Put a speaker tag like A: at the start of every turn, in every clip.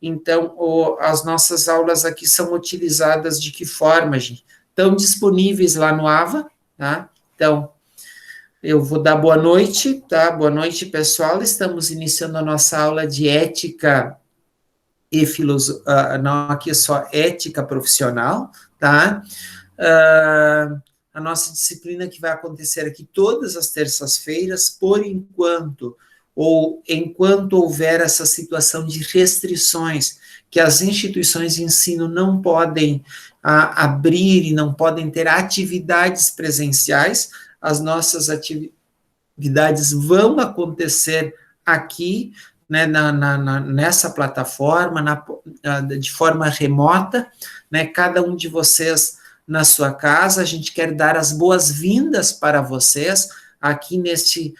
A: Então, as nossas aulas aqui são utilizadas de que forma, gente? Estão disponíveis lá no AVA, tá? Então, eu vou dar boa noite, tá? Boa noite, pessoal. Estamos iniciando a nossa aula de ética e filosofia, não, aqui é só ética profissional, tá? A nossa disciplina que vai acontecer aqui todas as terças-feiras, por enquanto, ou enquanto houver essa situação de restrições, que as instituições de ensino não podem abrir e não podem ter atividades presenciais, as nossas atividades vão acontecer aqui, né, nessa plataforma, de forma remota, né, cada um de vocês na sua casa. A gente quer dar as boas-vindas para vocês aqui neste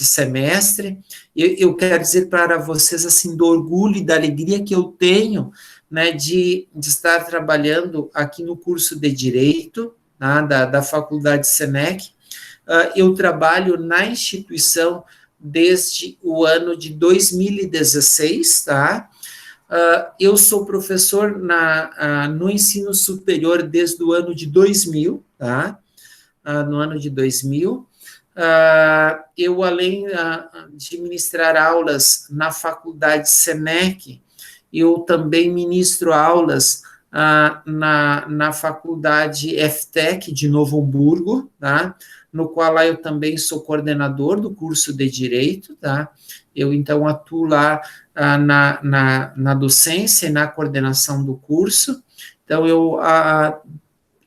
A: semestre. Eu quero dizer para vocês, assim, do orgulho e da alegria que eu tenho, né, de estar trabalhando aqui no curso de Direito, tá, da Faculdade Senec. Eu trabalho na instituição desde o ano de 2016, tá? Eu sou professor no ensino superior desde o ano de 2000, tá? No ano de 2000. Eu, além de ministrar aulas na Faculdade Senec, eu também ministro aulas na Faculdade FTEC de Novo Hamburgo, tá? No qual eu também sou coordenador do curso de Direito, tá? Eu, então, atuo lá na docência e na coordenação do curso. Então, eu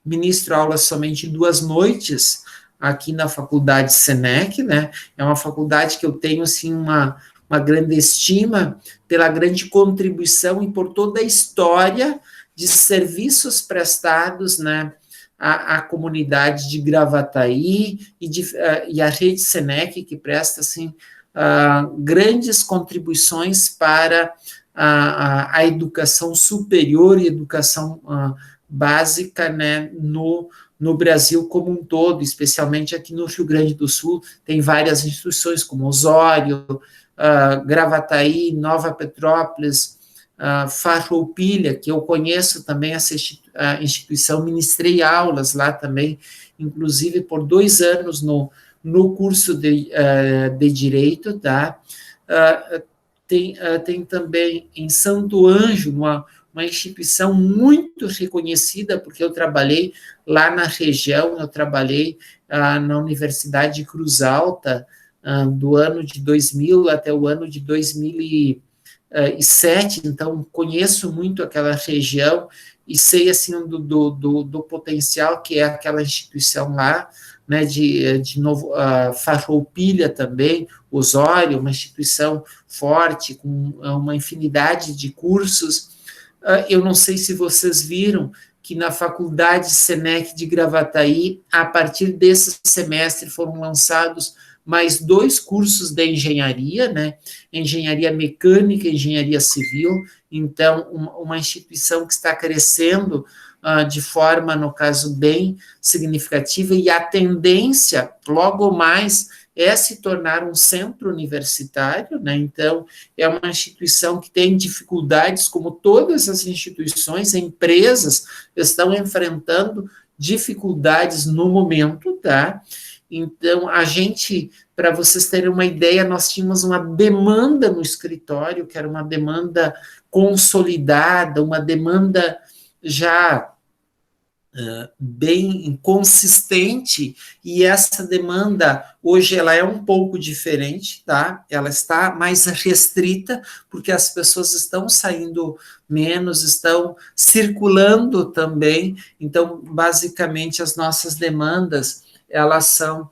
A: ministro aulas somente 2 noites aqui na Faculdade Senec, né? É uma faculdade que eu tenho, assim, uma grande estima pela grande contribuição e por toda a história de serviços prestados, né, à comunidade de Gravataí e a rede Senec, que presta, assim, grandes contribuições para a educação superior e educação básica, né, no Brasil como um todo, especialmente aqui no Rio Grande do Sul. Tem várias instituições como Osório, Gravataí, Nova Petrópolis, Farroupilha, que eu conheço também essa instituição, ministrei aulas lá também, inclusive por 2 anos no curso de Direito, tá? Tem também em Santo Ângelo, uma instituição muito reconhecida, porque eu trabalhei lá na região, eu trabalhei na Universidade de Cruz Alta, do ano de 2000 até o ano de 2007, então conheço muito aquela região e sei, assim, do potencial que é aquela instituição lá, né, de novo, Farroupilha também, Osório, uma instituição forte, com uma infinidade de cursos. Eu não sei se vocês viram que na Faculdade Senec de Gravataí, a partir desse semestre, foram lançados mais 2 cursos de engenharia, né? Engenharia mecânica e engenharia civil. Então, uma instituição que está crescendo de forma, no caso, bem significativa, e a tendência, logo mais, é se tornar um centro universitário, né? Então, é uma instituição que tem dificuldades, como todas as instituições, empresas estão enfrentando dificuldades no momento, tá? Então, para vocês terem uma ideia, nós tínhamos uma demanda no escritório, que era uma demanda consolidada, uma demanda já bem consistente, e essa demanda, hoje, ela é um pouco diferente, tá? Ela está mais restrita, porque as pessoas estão saindo menos, estão circulando também. Então, basicamente, as nossas demandas, elas são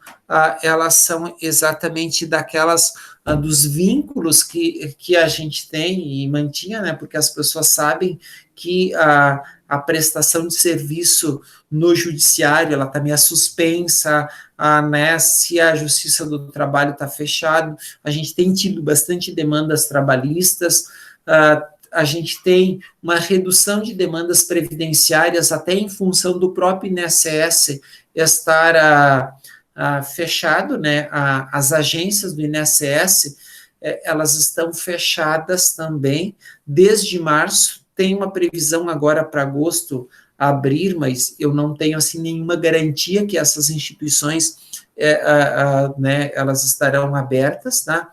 A: exatamente daquelas, dos vínculos que a gente tem e mantinha, né? Porque as pessoas sabem que a prestação de serviço no judiciário, ela está meio suspensa, né, se a Justiça do Trabalho está fechada. A gente tem tido bastante demandas trabalhistas, a gente tem uma redução de demandas previdenciárias, até em função do próprio INSS estar fechado, né, as agências do INSS, elas estão fechadas também desde março. Tem uma previsão agora para agosto abrir, mas eu não tenho assim nenhuma garantia que essas instituições né, elas estarão abertas, tá?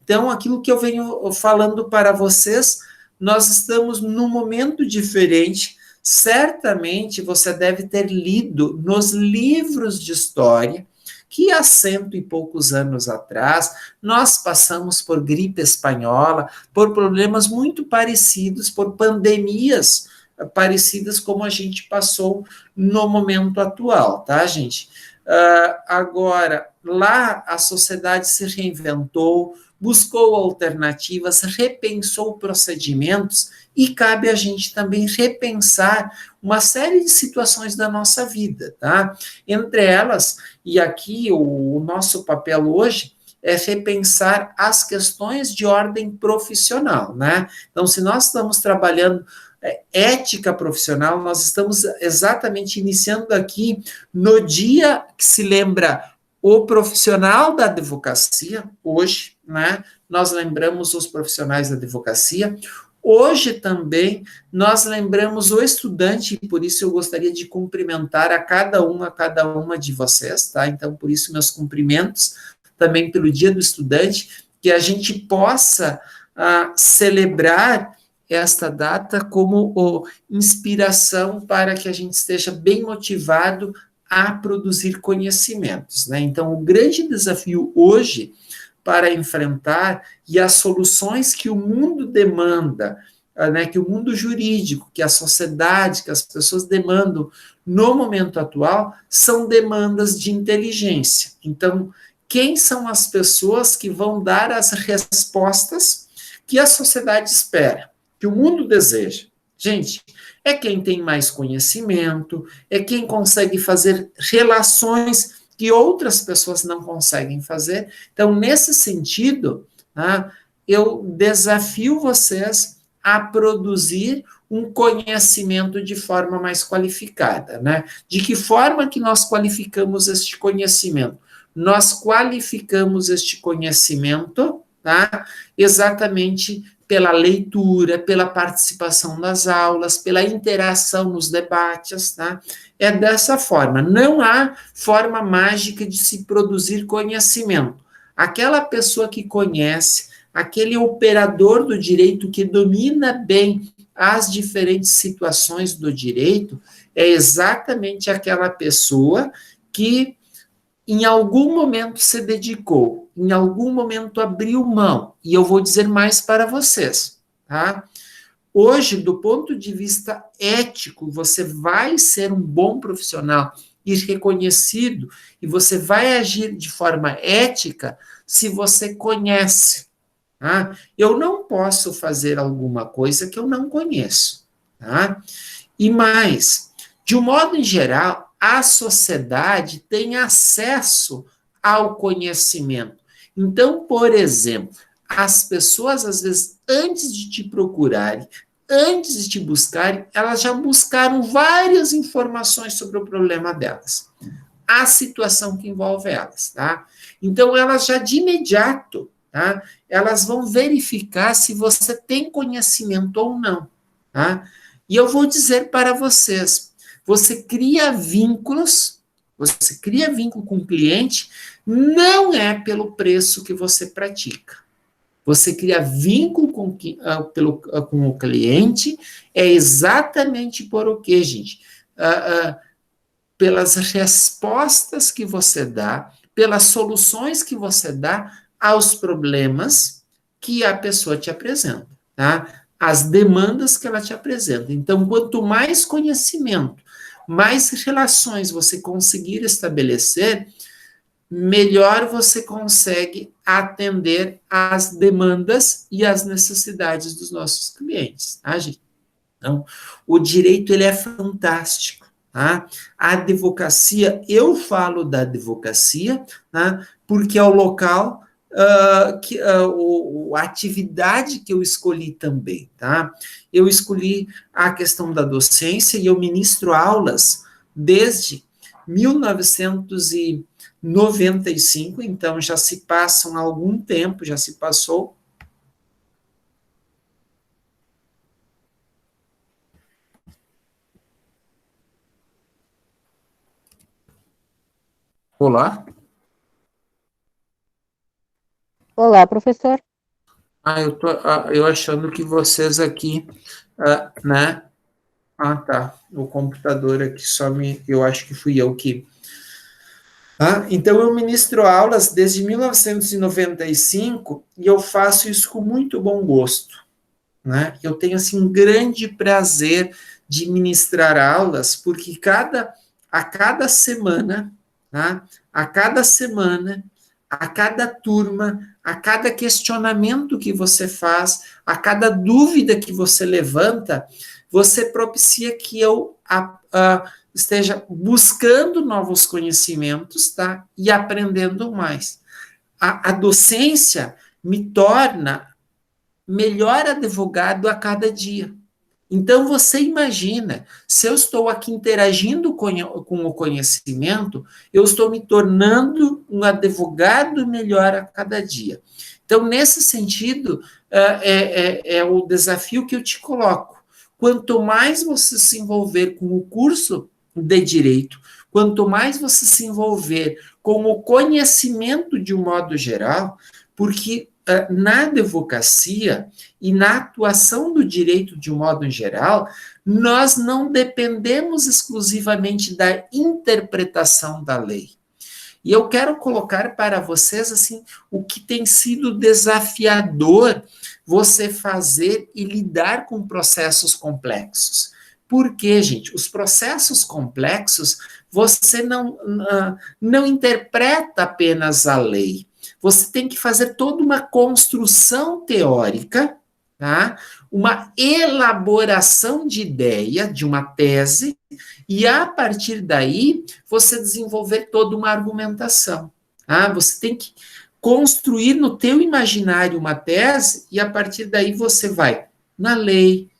A: Então, aquilo que eu venho falando para vocês, nós estamos num momento diferente. Certamente você deve ter lido nos livros de história que há 100 e poucos anos atrás nós passamos por gripe espanhola, por problemas muito parecidos, por pandemias parecidas como a gente passou no momento atual, tá, gente? Agora, lá a sociedade se reinventou, buscou alternativas, repensou procedimentos e cabe a gente também repensar uma série de situações da nossa vida, tá? Entre elas, e aqui o nosso papel hoje é repensar as questões de ordem profissional, né? Então, se nós estamos trabalhando ética profissional, nós estamos exatamente iniciando aqui no dia que se lembra o profissional da advocacia, hoje, né? Nós lembramos os profissionais da advocacia. Hoje também nós lembramos o estudante, e por isso eu gostaria de cumprimentar a cada uma de vocês, tá? Então, por isso, meus cumprimentos também pelo Dia do Estudante, que a gente possa celebrar esta data como inspiração para que a gente esteja bem motivado a produzir conhecimentos, né? Então, o grande desafio hoje para enfrentar e as soluções que o mundo demanda, né, que o mundo jurídico, que a sociedade, que as pessoas demandam no momento atual, são demandas de inteligência. Então, quem são as pessoas que vão dar as respostas que a sociedade espera, que o mundo deseja? Gente, é quem tem mais conhecimento, é quem consegue fazer relações que outras pessoas não conseguem fazer. Então, nesse sentido, né, eu desafio vocês a produzir um conhecimento de forma mais qualificada, né? De que forma que nós qualificamos este conhecimento? Nós qualificamos este conhecimento, tá? Exatamente pela leitura, pela participação nas aulas, pela interação nos debates, tá? É dessa forma. Não há forma mágica de se produzir conhecimento. Aquela pessoa que conhece, aquele operador do direito que domina bem as diferentes situações do direito, é exatamente aquela pessoa que em algum momento se dedicou, em algum momento abriu mão, e eu vou dizer mais para vocês, tá? Hoje, do ponto de vista ético, você vai ser um bom profissional e reconhecido, e você vai agir de forma ética se você conhece, tá? Eu não posso fazer alguma coisa que eu não conheço, tá? E mais, de um modo em geral, a sociedade tem acesso ao conhecimento. Então, por exemplo, as pessoas, às vezes, antes de te procurarem, antes de te buscarem, elas já buscaram várias informações sobre o problema delas, a situação que envolve elas, tá? Então, elas já de imediato, tá? Elas vão verificar se você tem conhecimento ou não, tá? E eu vou dizer para vocês, você cria vínculo com o cliente, não é pelo preço que você pratica. Você cria vínculo com o cliente, é exatamente por o quê, gente? Pelas respostas que você dá, pelas soluções que você dá aos problemas que a pessoa te apresenta, tá? As demandas que ela te apresenta. Então, quanto mais conhecimento, mais relações você conseguir estabelecer, melhor você consegue atender às demandas e às necessidades dos nossos clientes, tá, gente? Então, o direito, ele é fantástico, tá? A advocacia, eu falo da advocacia, tá? Porque é o local, a atividade que eu escolhi também, tá? Eu escolhi a questão da docência e eu ministro aulas desde 1995, então já se passam algum tempo, já se passou. Olá?
B: Olá, professor.
A: Eu achando que vocês aqui, né? Ah, tá. O computador aqui só me. Eu acho que fui eu que. Então, eu ministro aulas desde 1995 e eu faço isso com muito bom gosto, né? Eu tenho, assim, um grande prazer de ministrar aulas, porque a cada semana, tá? A cada semana, a cada turma, a cada questionamento que você faz, a cada dúvida que você levanta, você propicia que eu esteja buscando novos conhecimentos, tá? E aprendendo mais. A docência me torna melhor advogado a cada dia. Então, você imagina, se eu estou aqui interagindo com o conhecimento, eu estou me tornando um advogado melhor a cada dia. Então, nesse sentido, é o desafio que eu te coloco. Quanto mais você se envolver com o curso de direito, quanto mais você se envolver com o conhecimento de um modo geral, porque na advocacia e na atuação do direito de um modo geral, nós não dependemos exclusivamente da interpretação da lei. E eu quero colocar para vocês assim o que tem sido desafiador você fazer e lidar com processos complexos. Porque, gente, os processos complexos, você não interpreta apenas a lei. Você tem que fazer toda uma construção teórica, tá? Uma elaboração de ideia, de uma tese, e a partir daí você desenvolver toda uma argumentação. Você tem que construir no teu imaginário uma tese e a partir daí você vai na lei,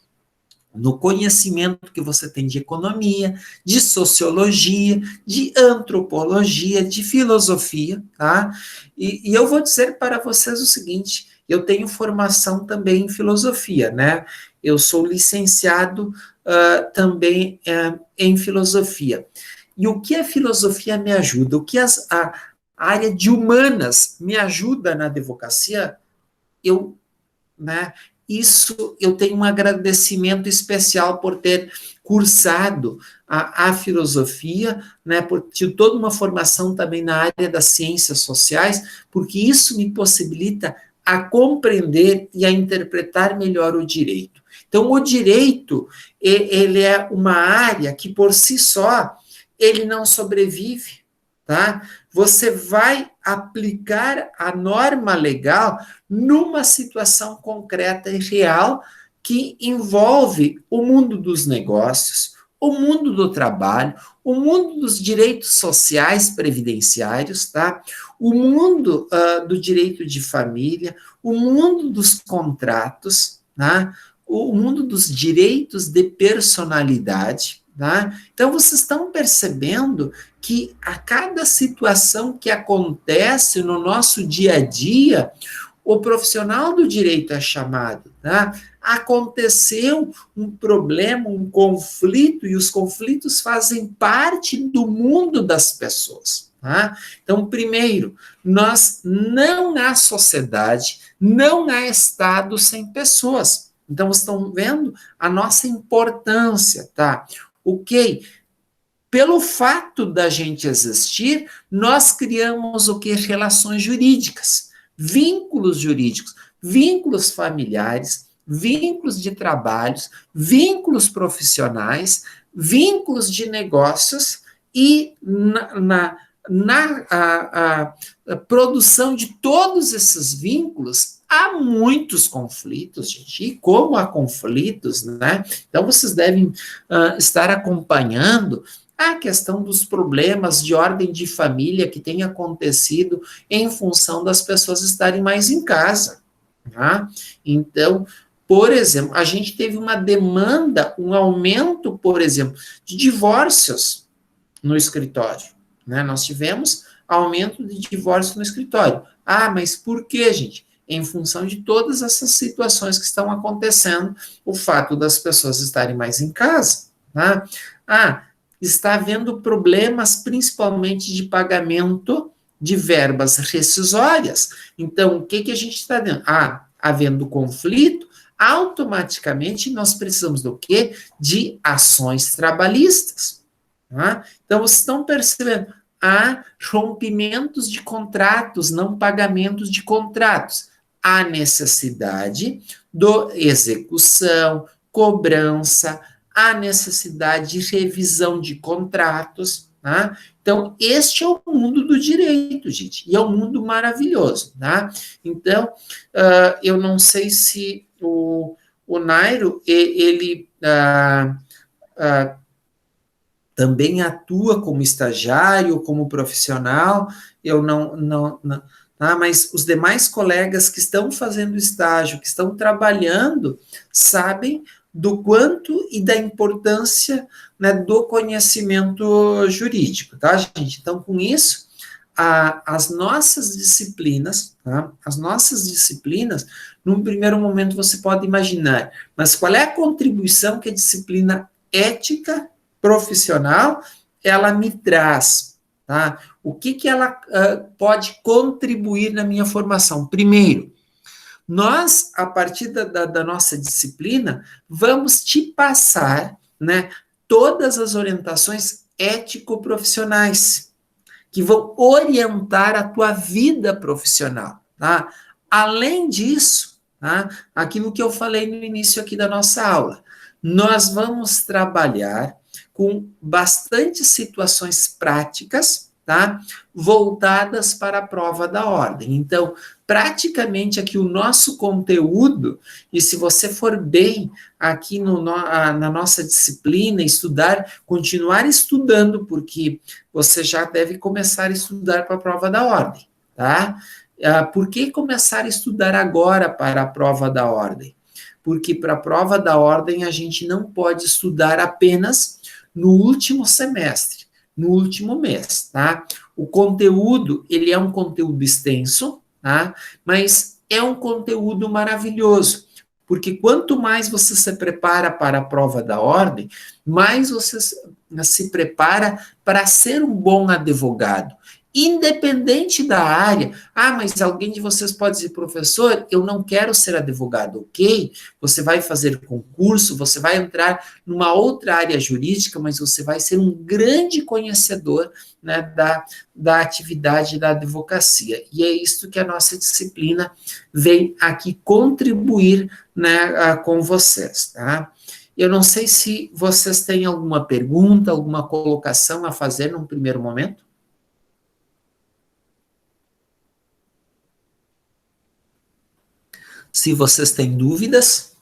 A: no conhecimento que você tem de economia, de sociologia, de antropologia, de filosofia, tá? E eu vou dizer para vocês o seguinte, eu tenho formação também em filosofia, né? Eu sou licenciado também em filosofia. E o que a filosofia me ajuda? O que a área de humanas me ajuda na advocacia? Eu, né? Isso eu tenho um agradecimento especial por ter cursado a filosofia, né, por ter toda uma formação também na área das ciências sociais, porque isso me possibilita a compreender e a interpretar melhor o direito. Então, o direito, ele é uma área que, por si só, ele não sobrevive, tá? Você vai aplicar a norma legal numa situação concreta e real que envolve o mundo dos negócios, o mundo do trabalho, o mundo dos direitos sociais previdenciários, tá? O mundo do direito de família, o mundo dos contratos, tá? O mundo dos direitos de personalidade, tá? Então, vocês estão percebendo que a cada situação que acontece no nosso dia a dia, o profissional do direito é chamado, tá? Aconteceu um problema, um conflito, e os conflitos fazem parte do mundo das pessoas, tá? Então, primeiro, não há sociedade, não há Estado sem pessoas. Então, vocês estão vendo a nossa importância, tá? Ok, pelo fato da gente existir, nós criamos o que? Relações jurídicas, vínculos familiares, vínculos de trabalhos, vínculos profissionais, vínculos de negócios e a produção de todos esses vínculos, há muitos conflitos, gente, e como há conflitos, né? Então, vocês devem estar acompanhando a questão dos problemas de ordem de família que tem acontecido em função das pessoas estarem mais em casa, tá? Então, por exemplo, a gente teve uma demanda, um aumento, por exemplo, de divórcios, no escritório, né? Nós tivemos aumento de divórcio no escritório. Ah, mas por quê, gente? Em função de todas essas situações que estão acontecendo, o fato das pessoas estarem mais em casa, tá? Ah, está havendo problemas, principalmente de pagamento de verbas rescisórias. Então, o que, que a gente está vendo? Ah, havendo conflito, automaticamente nós precisamos do quê? De ações trabalhistas. Tá? Então, vocês estão percebendo? Há rompimentos de contratos, não pagamentos de contratos. Há necessidade de execução, cobrança, há necessidade de revisão de contratos, tá? Então, este é o mundo do direito, gente, e é um mundo maravilhoso, tá? Então, eu não sei se o Nairo, ele também atua como estagiário, como profissional, eu não, tá? Mas os demais colegas que estão fazendo estágio, que estão trabalhando, sabem do quanto e da importância, né, do conhecimento jurídico, tá, gente? Então, com isso, as nossas disciplinas, tá? As nossas disciplinas, num primeiro momento você pode imaginar, mas qual é a contribuição que a disciplina ética profissional ela me traz, tá? O que ela pode contribuir na minha formação? Primeiro, nós, a partir da nossa disciplina, vamos te passar, né, todas as orientações ético-profissionais que vão orientar a tua vida profissional, tá? Além disso, tá? Aquilo que eu falei no início aqui da nossa aula, nós vamos trabalhar com bastante situações práticas, tá? Voltadas para a prova da ordem. Então, praticamente aqui o nosso conteúdo, e se você for bem aqui na nossa disciplina, estudar, continuar estudando, porque você já deve começar a estudar para a prova da ordem, tá? Por que começar a estudar agora para a prova da ordem? Porque para a prova da ordem a gente não pode estudar apenas no último semestre, no último mês, tá? O conteúdo, ele é um conteúdo extenso, tá? Mas é um conteúdo maravilhoso, porque quanto mais você se prepara para a prova da ordem, mais você se prepara para ser um bom advogado. Independente da área, mas alguém de vocês pode dizer, professor, eu não quero ser advogado, ok? Você vai fazer concurso, você vai entrar numa outra área jurídica, mas você vai ser um grande conhecedor, né, da atividade da advocacia. E é isso que a nossa disciplina vem aqui contribuir, né, com vocês, tá? Eu não sei se vocês têm alguma pergunta, alguma colocação a fazer num primeiro momento. Se vocês têm dúvidas.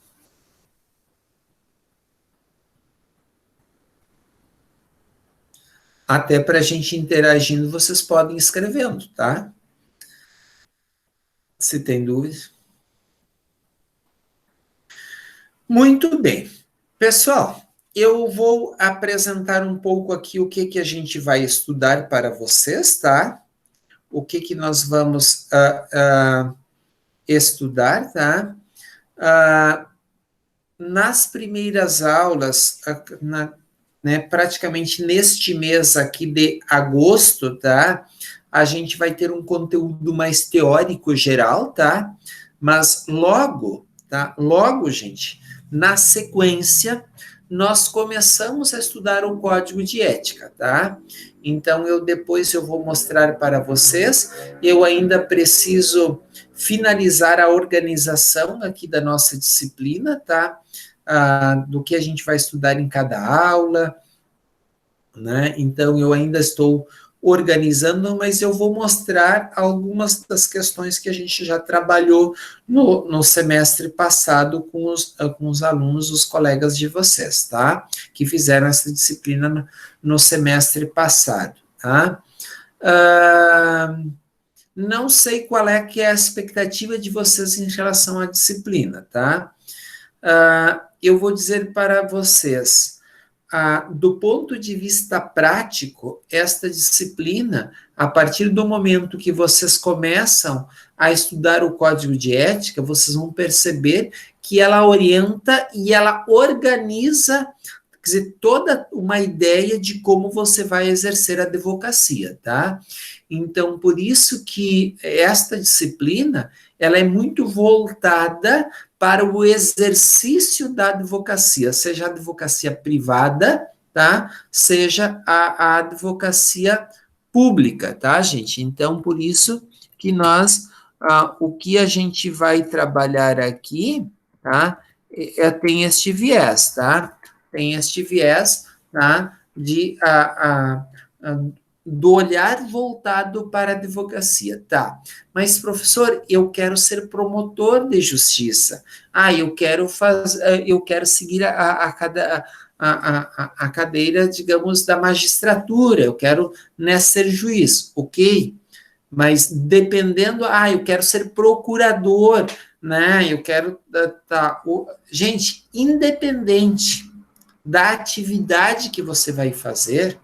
A: Até para a gente interagindo, vocês podem ir escrevendo, tá? Se tem dúvidas. Muito bem. Pessoal, eu vou apresentar um pouco aqui o que a gente vai estudar para vocês, tá? O que nós vamos estudar, tá? Nas primeiras aulas, né, praticamente neste mês aqui de agosto, tá? A gente vai ter um conteúdo mais teórico geral, tá? Mas logo, tá? Logo, gente, na sequência, nós começamos a estudar o código de ética, tá? Então, depois eu vou mostrar para vocês, eu ainda preciso finalizar a organização aqui da nossa disciplina, tá? Do que a gente vai estudar em cada aula, né? Então, eu ainda estou organizando, mas eu vou mostrar algumas das questões que a gente já trabalhou no semestre passado com os alunos, os colegas de vocês, tá? Que fizeram essa disciplina no semestre passado, tá? Não sei qual é que é a expectativa de vocês em relação à disciplina, tá? Eu vou dizer para vocês, do ponto de vista prático, esta disciplina, a partir do momento que vocês começam a estudar o código de ética, vocês vão perceber que ela orienta e ela organiza, quer dizer, toda uma ideia de como você vai exercer a advocacia, tá? Então, por isso que esta disciplina, ela é muito voltada para o exercício da advocacia, seja a advocacia privada, tá? Seja a advocacia pública, tá, gente? Então, por isso que nós, o que a gente vai trabalhar aqui, tá? Tem este viés, tá? Tem este viés, tá? Do olhar voltado para a advocacia, tá? Mas, professor, eu quero ser promotor de justiça. Eu quero seguir a cadeira, digamos, da magistratura, eu quero, né, ser juiz, ok? Mas dependendo, eu quero ser procurador, né? Eu quero, gente, independente da atividade que você vai fazer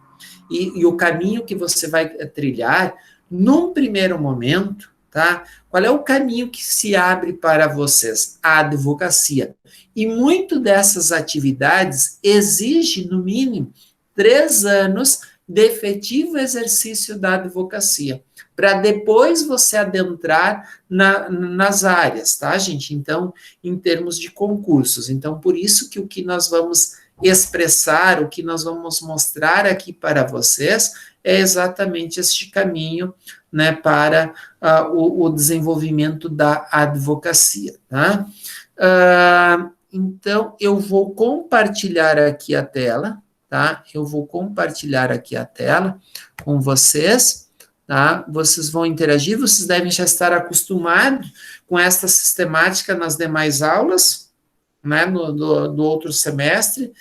A: e o caminho que você vai trilhar, num primeiro momento, tá? Qual é o caminho que se abre para vocês? A advocacia. E muito dessas atividades exige, no mínimo, 3 anos de efetivo exercício da advocacia, para depois você adentrar nas áreas, tá, gente? Então, em termos de concursos. Então, por isso que o que nós vamos expressar, o que nós vamos mostrar aqui para vocês é exatamente este caminho, né, para o desenvolvimento da advocacia, tá? Então, eu vou compartilhar aqui a tela, tá? Eu vou compartilhar aqui a tela com vocês, tá? Vocês vão interagir, vocês devem já estar acostumados com esta sistemática nas demais aulas, né, do outro semestre,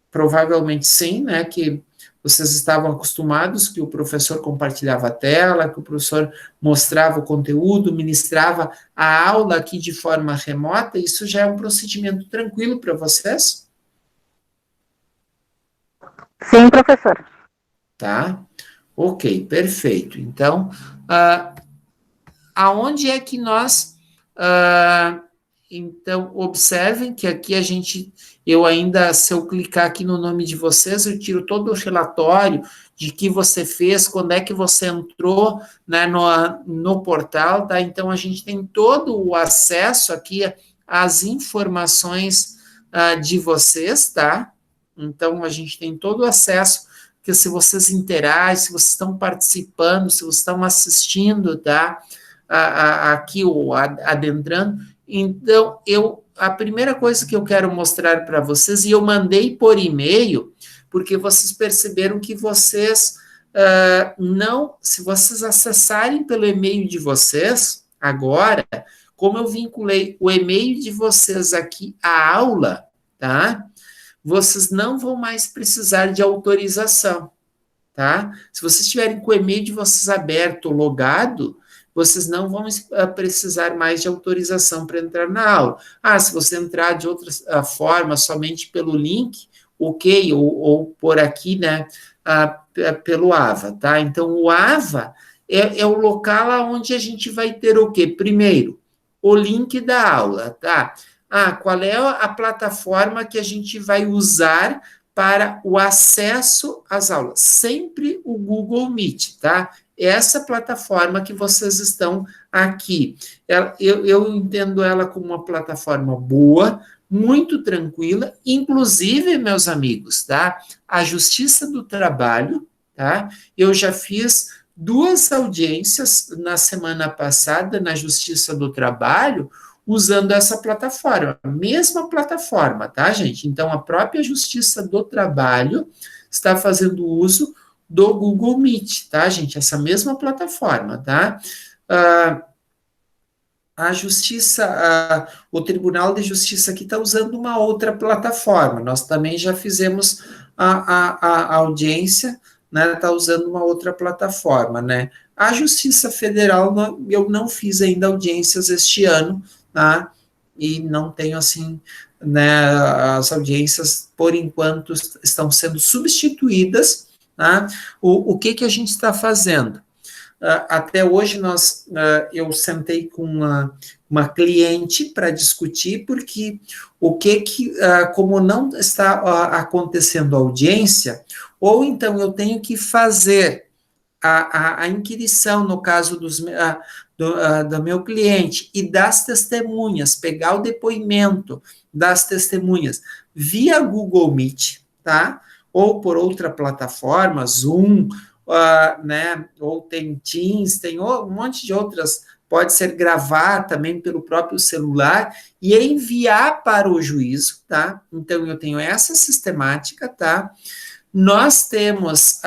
A: provavelmente sim, né, que vocês estavam acostumados que o professor compartilhava a tela, que o professor mostrava o conteúdo, ministrava a aula aqui de forma remota, isso já é um procedimento tranquilo para vocês?
B: Sim, professor.
A: Tá? Ok, perfeito. Então, aonde é que nós... então, observem que aqui eu ainda, se eu clicar aqui no nome de vocês, eu tiro todo o relatório de que você fez, quando é que você entrou, né, no portal, tá? Então, a gente tem todo o acesso aqui às informações de vocês, tá? Então, a gente tem todo o acesso, que se vocês interagem, se vocês estão participando, se vocês estão assistindo, tá? Aqui, ou adentrando. Então, a primeira coisa que eu quero mostrar para vocês, e eu mandei por e-mail, porque vocês perceberam que vocês não, se vocês acessarem pelo e-mail de vocês, agora, como eu vinculei o e-mail de vocês aqui à aula, tá? Vocês não vão mais precisar de autorização, tá? Se vocês estiverem com o e-mail de vocês aberto, logado, vocês não vão precisar mais de autorização para entrar na aula. Se você entrar de outra forma, somente pelo link, ok, ou por aqui, né, pelo AVA, tá? Então, o AVA é o local onde a gente vai ter o quê? Primeiro, o link da aula, tá? Qual é a plataforma que a gente vai usar para o acesso às aulas? Sempre o Google Meet, tá? Essa plataforma que vocês estão aqui. Eu entendo ela como uma plataforma boa, muito tranquila, inclusive, meus amigos, tá? A Justiça do Trabalho, tá? Eu já fiz 2 audiências na semana passada na Justiça do Trabalho, usando essa plataforma, mesma plataforma, tá, gente? Então, a própria Justiça do Trabalho está fazendo uso do Google Meet, tá, gente? Essa mesma plataforma, tá? A Justiça, o Tribunal de Justiça aqui está usando uma outra plataforma. Nós também já fizemos a audiência, né? Está usando uma outra plataforma, né? A Justiça Federal, eu não fiz ainda audiências este ano, tá? E não tenho, assim, né, as audiências, por enquanto, estão sendo substituídas, tá? O que que a gente está fazendo? Até hoje eu sentei com uma cliente para discutir, porque como não está acontecendo audiência, ou então eu tenho que fazer a inquirição, no caso do meu cliente, e das testemunhas, pegar o depoimento das testemunhas via Google Meet, tá? Ou por outra plataforma, Zoom, né? Ou tem Teams, tem um monte de outras, pode ser gravar também pelo próprio celular e enviar para o juízo, tá? Então, eu tenho essa sistemática, tá? Nós temos,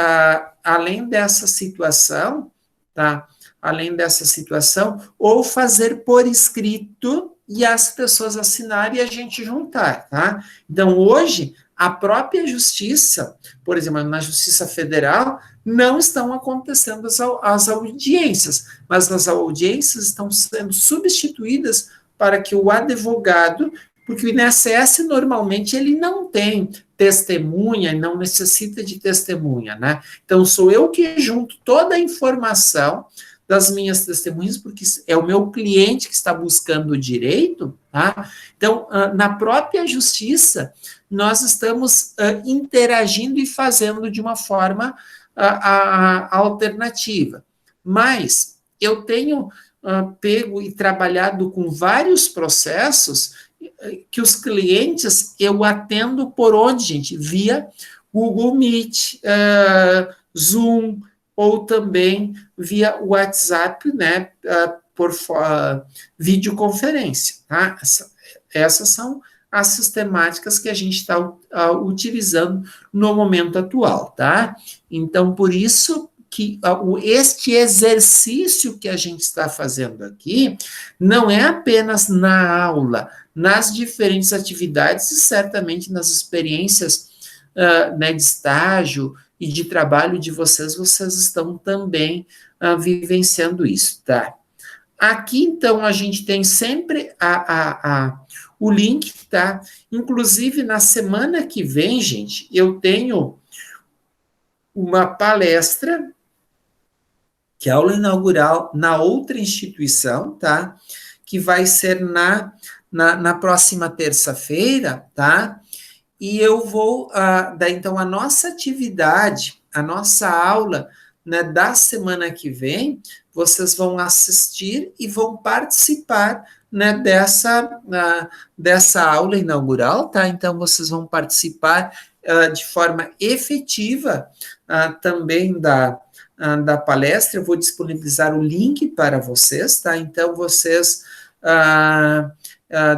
A: além dessa situação, tá? Além dessa situação, ou fazer por escrito e as pessoas assinarem e a gente juntar, tá? Então, hoje, a própria justiça, por exemplo, na Justiça Federal, não estão acontecendo as audiências, mas as audiências estão sendo substituídas para que o advogado, porque o INSS normalmente ele não tem testemunha, não necessita de testemunha, né? Então, sou eu que junto toda a informação das minhas testemunhas, porque é o meu cliente que está buscando o direito, tá? Então, na própria justiça, nós estamos interagindo e fazendo de uma forma alternativa. Mas eu tenho pego e trabalhado com vários processos que os clientes eu atendo por onde, gente? Via Google Meet, Zoom, ou também via WhatsApp, né, por videoconferência, tá? Essas são as sistemáticas que a gente está utilizando no momento atual, tá? Então, por isso que este exercício que a gente está fazendo aqui não é apenas na aula, nas diferentes atividades e certamente nas experiências né, de estágio e de trabalho de vocês estão também vivenciando isso, tá? Aqui, então, a gente tem sempre o link, tá? Inclusive, na semana que vem, gente, eu tenho uma palestra, que é aula inaugural na outra instituição, tá? Que vai ser na próxima terça-feira, tá? E eu vou dar, então, a nossa atividade, a nossa aula, né, da semana que vem, vocês vão assistir e vão participar, né, dessa aula inaugural, tá? Então, vocês vão participar de forma efetiva também da palestra. Eu vou disponibilizar o link para vocês, tá? Então, vocês...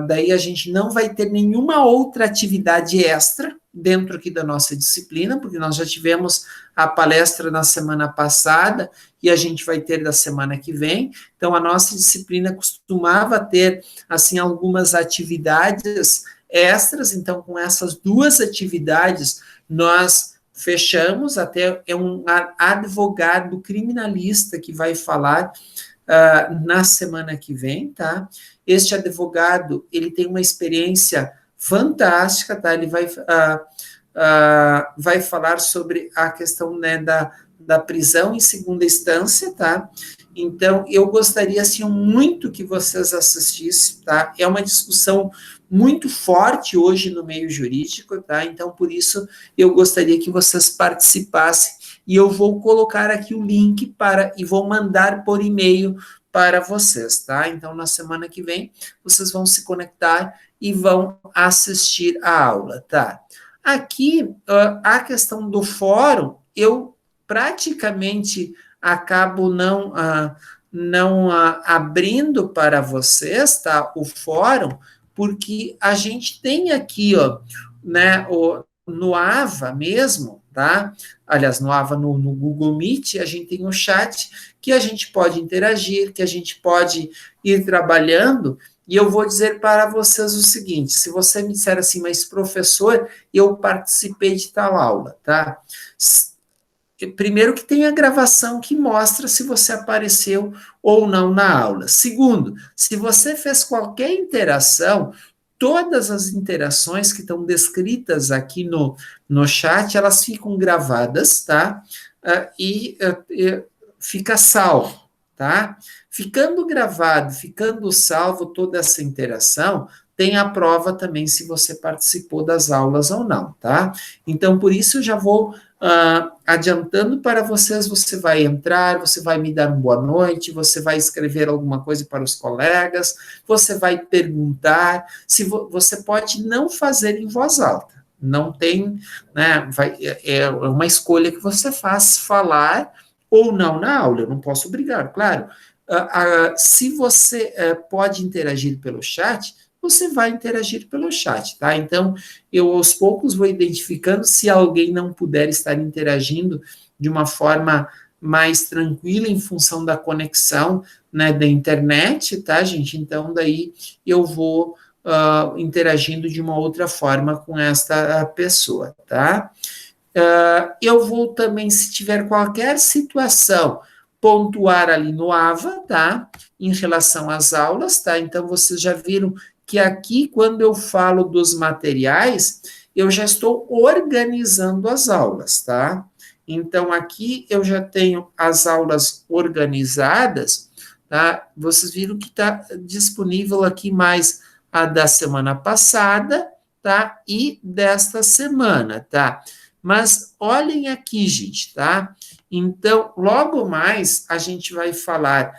A: daí a gente não vai ter nenhuma outra atividade extra dentro aqui da nossa disciplina, porque nós já tivemos a palestra na semana passada e a gente vai ter da semana que vem. Então, a nossa disciplina costumava ter, assim, algumas atividades extras. Então, com essas duas atividades, nós fechamos. Até é um advogado criminalista que vai falar na semana que vem, tá? Este advogado, ele tem uma experiência fantástica, tá? Ele vai falar sobre a questão, né, da prisão em segunda instância, tá? Então, eu gostaria, assim, muito que vocês assistissem, tá? É uma discussão muito forte hoje no meio jurídico, tá? Então, por isso, eu gostaria que vocês participassem, e eu vou colocar aqui o link e vou mandar por e-mail para vocês, tá? Então, na semana que vem, vocês vão se conectar e vão assistir a aula, tá? Aqui, a questão do fórum, eu praticamente acabo não abrindo para vocês, tá? O fórum, porque a gente tem aqui, ó, né, no AVA mesmo, tá? Aliás, no AVA, no Google Meet, a gente tem um chat que a gente pode interagir, que a gente pode ir trabalhando, e eu vou dizer para vocês o seguinte: se você me disser assim, mas professor, eu participei de tal aula, tá? Primeiro que tem a gravação que mostra se você apareceu ou não na aula. Segundo, se você fez qualquer interação, todas as interações que estão descritas aqui no chat, elas ficam gravadas, tá? E fica salvo, tá? Ficando gravado, ficando salvo toda essa interação, tem a prova também se você participou das aulas ou não, tá? Então, por isso, eu já vou adiantando para vocês, você vai entrar, você vai me dar uma boa noite, você vai escrever alguma coisa para os colegas, você vai perguntar, se você pode não fazer em voz alta, não tem, né, é uma escolha que você faz, falar ou não na aula, eu não posso obrigar, claro. Se você pode interagir pelo chat, você vai interagir pelo chat, tá? Então, eu aos poucos vou identificando se alguém não puder estar interagindo de uma forma mais tranquila em função da conexão, né, da internet, tá, gente? Então, daí eu vou interagindo de uma outra forma com esta pessoa, tá? Eu vou também, se tiver qualquer situação, pontuar ali no AVA, tá? Em relação às aulas, tá? Então, vocês já viram que aqui, quando eu falo dos materiais, eu já estou organizando as aulas, tá? Então, aqui eu já tenho as aulas organizadas, tá? Vocês viram que está disponível aqui mais a da semana passada, tá? E desta semana, tá? Mas olhem aqui, gente, tá? Então, logo mais a gente vai falar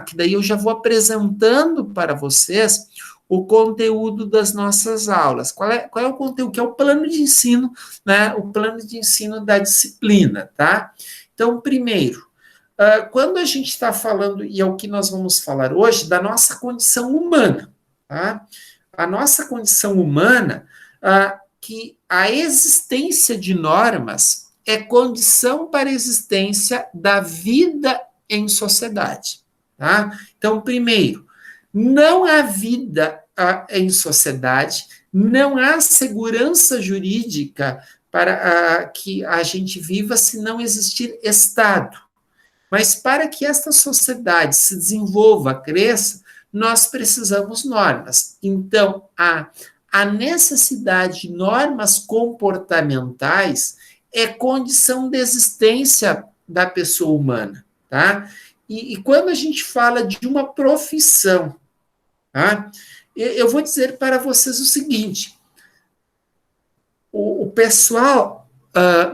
A: que daí eu já vou apresentando para vocês o conteúdo das nossas aulas. Qual é o conteúdo? Que é o plano de ensino, né? O plano de ensino da disciplina, tá? Então, primeiro, quando a gente está falando, e é o que nós vamos falar hoje, da nossa condição humana, tá? A nossa condição humana, que a existência de normas é condição para a existência da vida em sociedade, tá? Então, primeiro, não há vida em sociedade, não há segurança jurídica para que a gente viva se não existir Estado. Mas para que esta sociedade se desenvolva, cresça, nós precisamos normas. Então, a necessidade de normas comportamentais é condição de existência da pessoa humana, tá? E quando a gente fala de uma profissão, tá? Eu vou dizer para vocês o seguinte: o pessoal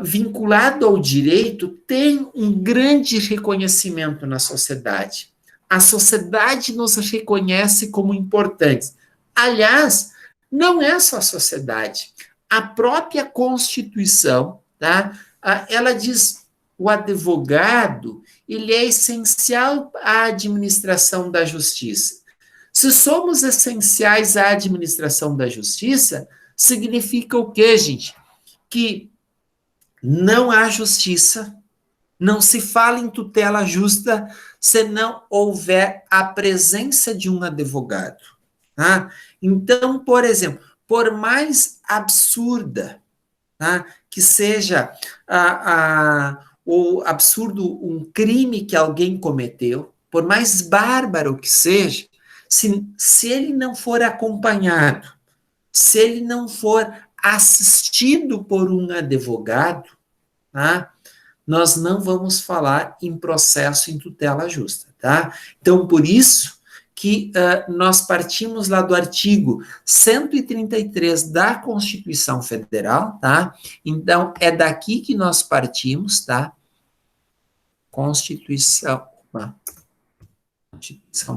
A: vinculado ao direito tem um grande reconhecimento na sociedade. A sociedade nos reconhece como importantes. Aliás, não é só a sociedade. A própria Constituição, tá? Ela diz o advogado, ele é essencial à administração da justiça. Se somos essenciais à administração da justiça, significa o quê, gente? Que não há justiça, não se fala em tutela justa se não houver a presença de um advogado. Tá? Então, por exemplo, por mais absurda, tá, que seja o absurdo, um crime que alguém cometeu, por mais bárbaro que seja, se ele não for acompanhado, se ele não for assistido por um advogado, tá, nós não vamos falar em processo em tutela justa, tá? Então, por isso que nós partimos lá do artigo 133 da Constituição Federal, tá? Então, é daqui que nós partimos, tá? Constituição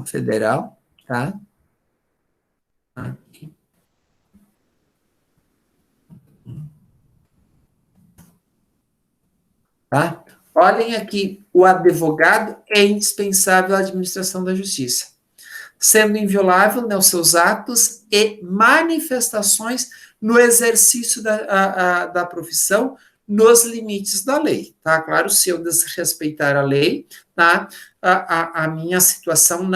A: Federal, tá? Aqui. Tá? Olhem aqui, o advogado é indispensável à administração da justiça, sendo inviolável nos seus atos e manifestações no exercício da profissão, nos limites da lei, tá? Claro, se eu desrespeitar a lei, tá? A minha situação,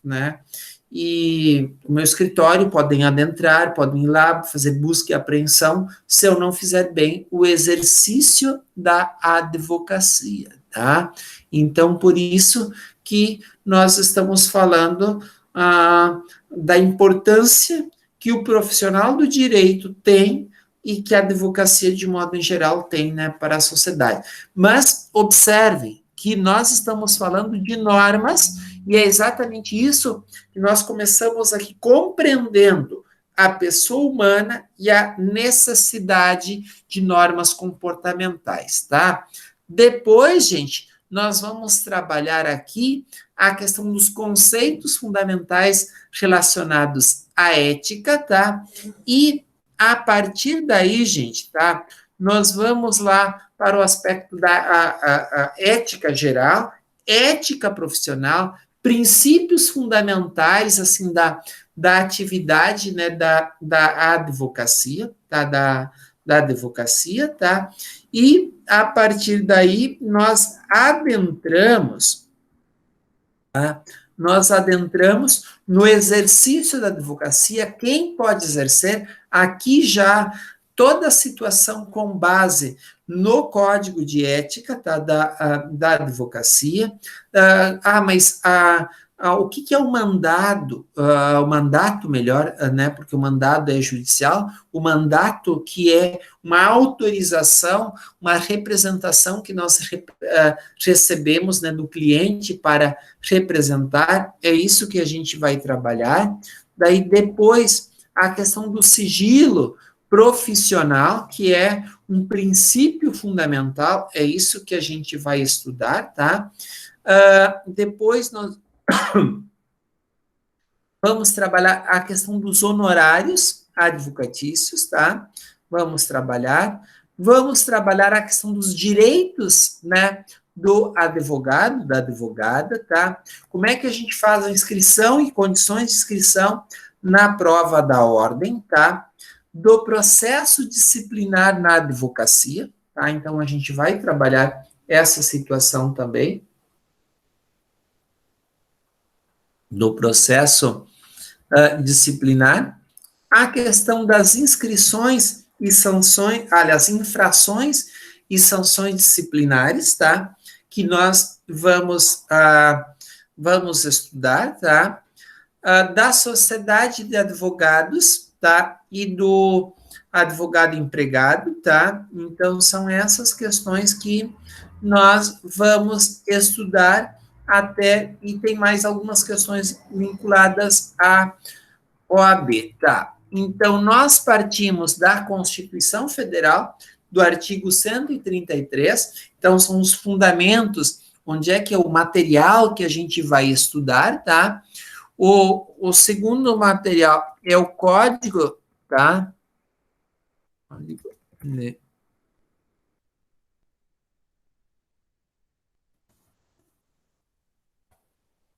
A: né? E o meu escritório podem adentrar, podem ir lá fazer busca e apreensão, se eu não fizer bem o exercício da advocacia, tá? Então, por isso que nós estamos falando da importância que o profissional do direito tem e que a advocacia, de modo em geral, tem, né, para a sociedade. Mas observem que nós estamos falando de normas e é exatamente isso que nós começamos aqui compreendendo a pessoa humana e a necessidade de normas comportamentais, tá? Depois, gente, nós vamos trabalhar aqui a questão dos conceitos fundamentais relacionados à ética, tá? E a partir daí, gente, tá? Nós vamos lá para o aspecto da a ética geral, ética profissional, princípios fundamentais, assim, da atividade, né, da advocacia, tá? Da advocacia, tá? E, a partir daí, tá? Nós adentramos no exercício da advocacia, quem pode exercer, aqui já toda a situação com base no código de ética, tá, da advocacia. Mas o que é o mandado? O mandato, melhor, né, porque o mandado é judicial, o mandato que é uma autorização, uma representação que nós recebemos, né, do cliente para representar, é isso que a gente vai trabalhar. Daí depois a questão do sigilo profissional, que é um princípio fundamental, é isso que a gente vai estudar, tá? Depois nós vamos trabalhar a questão dos honorários advocatícios, tá? Vamos trabalhar a questão dos direitos, né, do advogado, da advogada, tá? Como é que a gente faz a inscrição e condições de inscrição na prova da ordem, tá? Do processo disciplinar na advocacia, tá? Então, a gente vai trabalhar essa situação também, do processo disciplinar, a questão das inscrições e sanções, aliás, infrações e sanções disciplinares, tá? Que nós vamos estudar, tá? Da sociedade de advogados, tá? E do advogado empregado, tá? Então, são essas questões que nós vamos estudar até, e tem mais algumas questões vinculadas à OAB, tá? Então, nós partimos da Constituição Federal, do artigo 133, então são os fundamentos, onde é que é o material que a gente vai estudar, tá? O segundo material é o código, tá?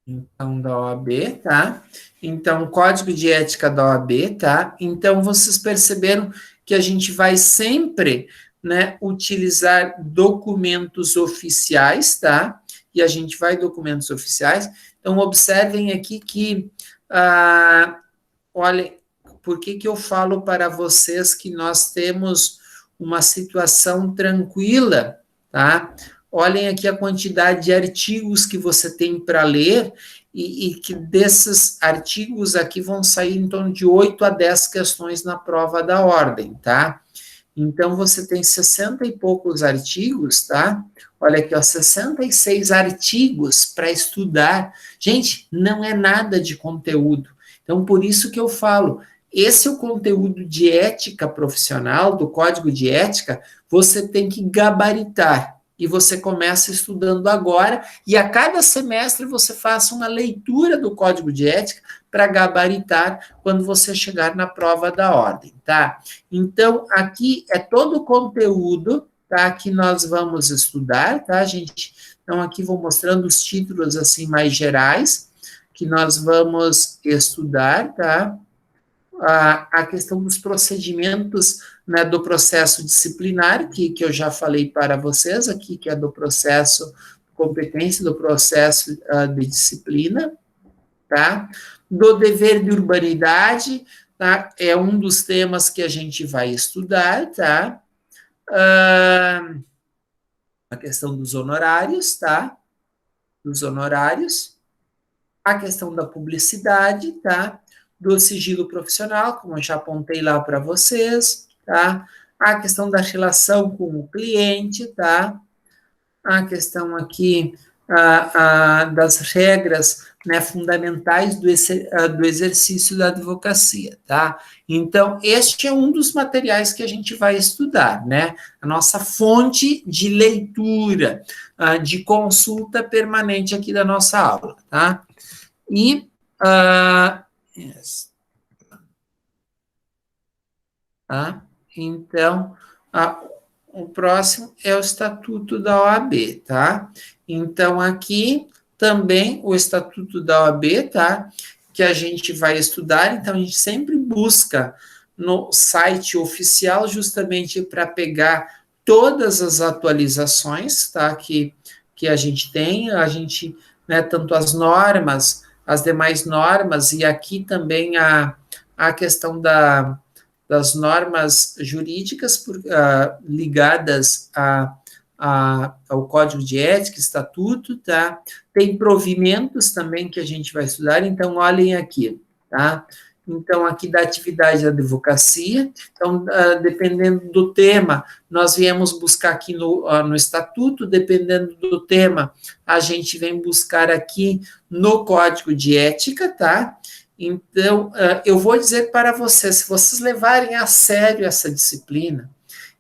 A: Então, da OAB, tá? Então, código de ética da OAB, tá? Então, vocês perceberam que a gente vai sempre, né, utilizar documentos oficiais, tá? E a gente vai documentos oficiais. Então, observem aqui que, olha, por que eu falo para vocês que nós temos uma situação tranquila, tá? Olhem aqui a quantidade de artigos que você tem para ler e que desses artigos aqui vão sair em torno de 8 a 10 questões na prova da ordem, tá? Então, você tem 60 e poucos artigos, tá? Olha aqui, ó, 66 artigos para estudar. Gente, não é nada de conteúdo. Então, por isso que eu falo, esse é o conteúdo de ética profissional, do código de ética, você tem que gabaritar. E você começa estudando agora, e a cada semestre você faça uma leitura do código de ética para gabaritar quando você chegar na prova da ordem, tá? Então, aqui é todo o conteúdo, tá, que nós vamos estudar, tá, gente? Então, aqui vou mostrando os títulos, assim, mais gerais, que nós vamos estudar, tá? A questão dos procedimentos, né, do processo disciplinar, que eu já falei para vocês aqui, que é do processo competência, do processo de disciplina, tá? Do dever de urbanidade, tá? É um dos temas que a gente vai estudar, tá? A questão dos honorários, tá? Dos honorários. a questão da publicidade, tá? Do sigilo profissional, como eu já apontei lá para vocês, tá? A questão da relação com o cliente, tá? A questão aqui das regras, né, fundamentais do exercício da advocacia, tá? Então, este é um dos materiais que a gente vai estudar, né? A nossa fonte de leitura, de consulta permanente aqui da nossa aula, tá? E, yes, tá? Então, o próximo é o Estatuto da OAB, tá? Então, aqui também o Estatuto da OAB, tá? Que a gente vai estudar, então a gente sempre busca no site oficial justamente para pegar todas as atualizações, tá? Que a gente, né, tanto as normas, as demais normas, e aqui também a questão das normas jurídicas ligadas ao Código de Ética, Estatuto, tá? Tem provimentos também que a gente vai estudar, então olhem aqui, tá? Então, aqui da atividade da advocacia, então, dependendo do tema, nós viemos buscar aqui no Estatuto, dependendo do tema, a gente vem buscar aqui no Código de Ética, tá? Então, eu vou dizer para vocês, se vocês levarem a sério essa disciplina,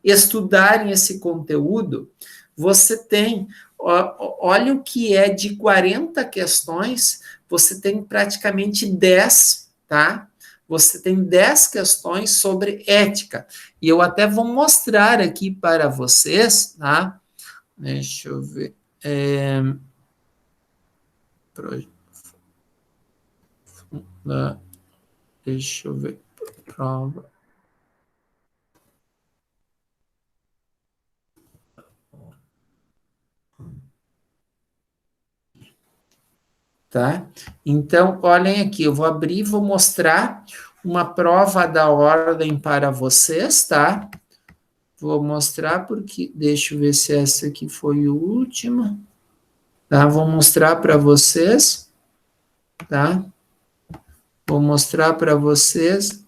A: estudarem esse conteúdo, você tem, olha o que é de 40 questões, você tem praticamente 10, tá? Você tem 10 questões sobre ética. E eu até vou mostrar aqui para vocês, tá? Deixa eu ver. Deixa eu ver. Prova. Tá? Então, olhem aqui, eu vou abrir e vou mostrar uma prova da ordem para vocês, tá? Vou mostrar porque, deixa eu ver se essa aqui foi o último, tá? Vou mostrar para vocês, tá? Vou mostrar para vocês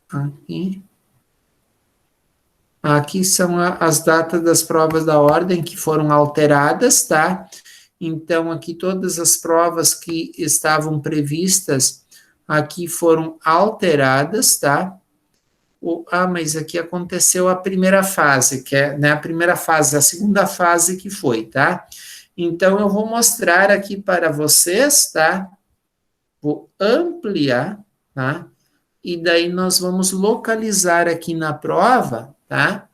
A: aqui. Aqui são as datas das provas da ordem que foram alteradas, tá? Então, aqui todas as provas que estavam previstas aqui foram alteradas, tá? Mas aqui aconteceu a primeira fase, que é, né, a primeira fase, a segunda fase que foi, tá? Então, eu vou mostrar aqui para vocês, tá? Vou ampliar, tá? E daí nós vamos localizar aqui na prova, tá?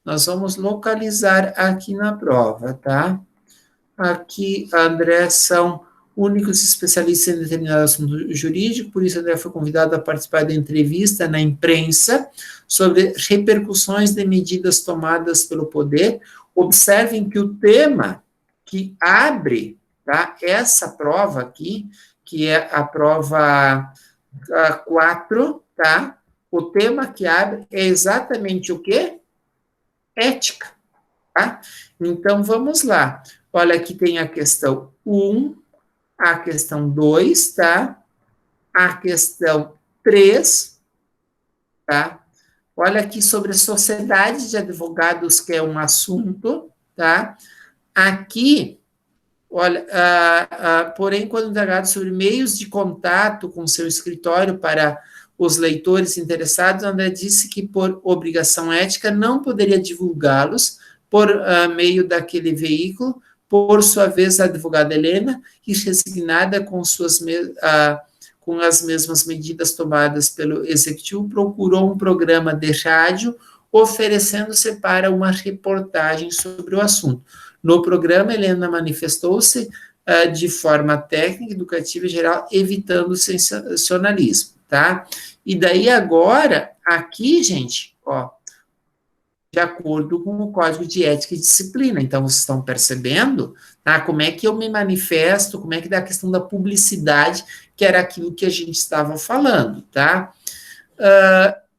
A: Nós vamos localizar aqui na prova, tá? Aqui, André, são únicos especialistas em determinado assunto jurídico, por isso André foi convidado a participar da entrevista na imprensa sobre repercussões de medidas tomadas pelo poder. Observem que o tema que abre, tá, essa prova aqui, que é a prova 4, tá? O tema que abre é exatamente o quê? Ética, tá? Então, vamos lá. Olha, aqui tem a questão 1, a questão 2, tá? A questão 3, tá? Olha aqui sobre sociedade de advogados, que é um assunto, tá? Aqui, olha, porém, quando indagado sobre meios de contato com seu escritório para os leitores interessados, André disse que, por obrigação ética, não poderia divulgá-los por meio daquele veículo. Por sua vez, a advogada Helena, resignada com as mesmas medidas tomadas pelo executivo, procurou um programa de rádio oferecendo-se para uma reportagem sobre o assunto. No programa, Helena manifestou-se de forma técnica, educativa e geral, evitando o sensacionalismo, tá? E daí agora, aqui, gente, ó, de acordo com o Código de Ética e Disciplina. Então, vocês estão percebendo, tá? Como é que eu me manifesto, como é que dá a questão da publicidade, que era aquilo que a gente estava falando, tá?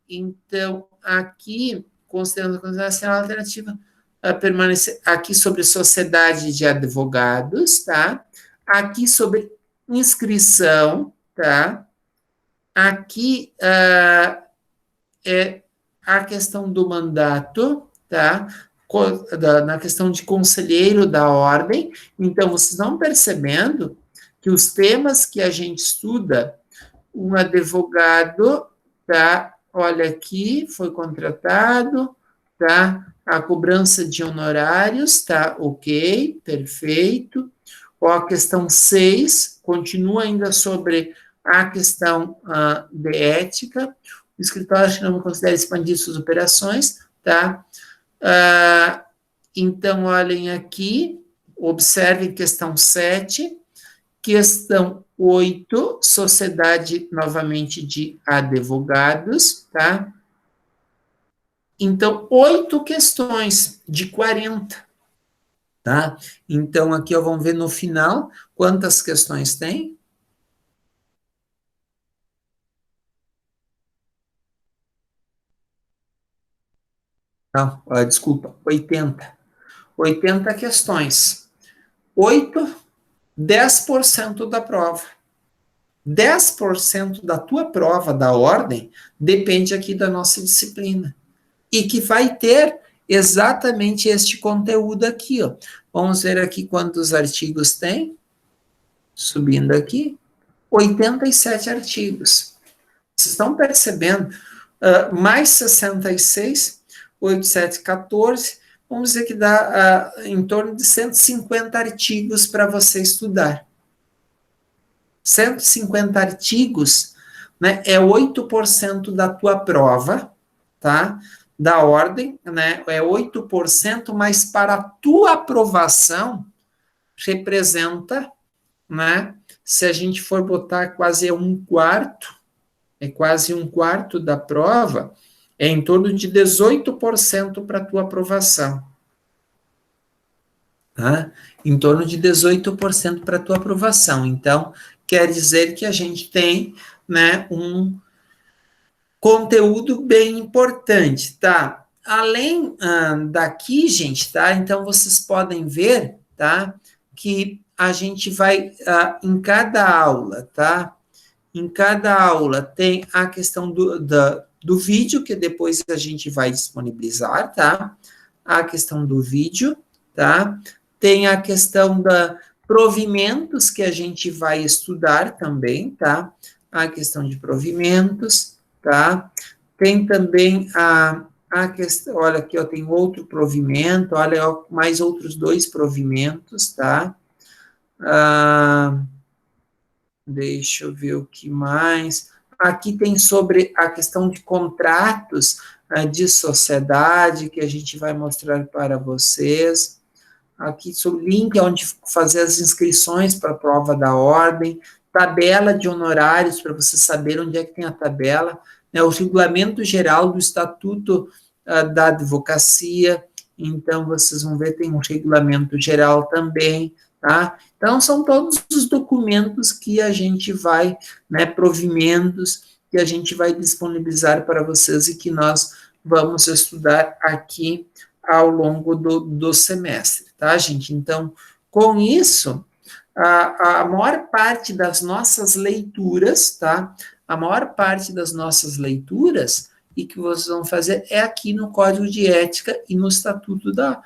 A: Então, aqui, considerando a consideração alternativa, permanecer aqui sobre sociedade de advogados, tá? Aqui sobre inscrição, tá? Aqui é a questão do mandato, tá? Na questão de conselheiro da ordem. Então, vocês estão percebendo que os temas que a gente estuda, um advogado, tá? Olha aqui, foi contratado, tá? A cobrança de honorários, tá? Ok, perfeito. Ó, a questão 6, continua ainda sobre a questão de ética. O escritório não considera expandir suas operações, tá? Então, olhem aqui, observem questão 7, questão 8, sociedade, novamente, de advogados, tá? Então, 8 questões de 40, tá? Então, aqui, ó, vamos ver no final quantas questões tem. Não, desculpa, 80. 80 questões. 8, 10% da prova. 10% da tua prova da ordem depende aqui da nossa disciplina. E que vai ter exatamente este conteúdo aqui, ó. Vamos ver aqui quantos artigos tem. Subindo aqui. 87 artigos. Vocês estão percebendo? Mais 66, 8, 7, 14. Vamos dizer que dá em torno de 150 artigos para você estudar. 150 artigos, né, é 8% da tua prova, tá? Da ordem, né? É 8%, mas para a tua aprovação representa, né? Se a gente for botar quase um quarto, é quase um quarto da prova, é em torno de 18% para a tua aprovação. Tá? Em torno de 18% para a tua aprovação. Então, quer dizer que a gente tem, né, um conteúdo bem importante, tá? Além daqui, gente, tá? Então, vocês podem ver, tá? Que a gente vai, em cada aula, tá? Em cada aula tem a questão do vídeo, que depois a gente vai disponibilizar, tá? A questão do vídeo, tá? Tem a questão da provimentos, que a gente vai estudar também, tá? A questão de provimentos, tá? Tem também a questão, olha aqui, ó, tem outro provimento, olha, ó, mais outros 2 provimentos, tá? Deixa eu ver o que mais. Aqui tem sobre a questão de contratos de sociedade, que a gente vai mostrar para vocês. Aqui sobre o link onde fazer as inscrições para a prova da ordem, tabela de honorários, para você saber onde é que tem a tabela, né, o regulamento geral do Estatuto da Advocacia, então vocês vão ver, tem um regulamento geral também, tá? Então, são todos os documentos que a gente vai, né, provimentos, que a gente vai disponibilizar para vocês e que nós vamos estudar aqui ao longo do semestre, tá, gente? Então, com isso, a maior parte das nossas leituras, tá? A maior parte das nossas leituras, e que vocês vão fazer, é aqui no Código de Ética e no Estatuto da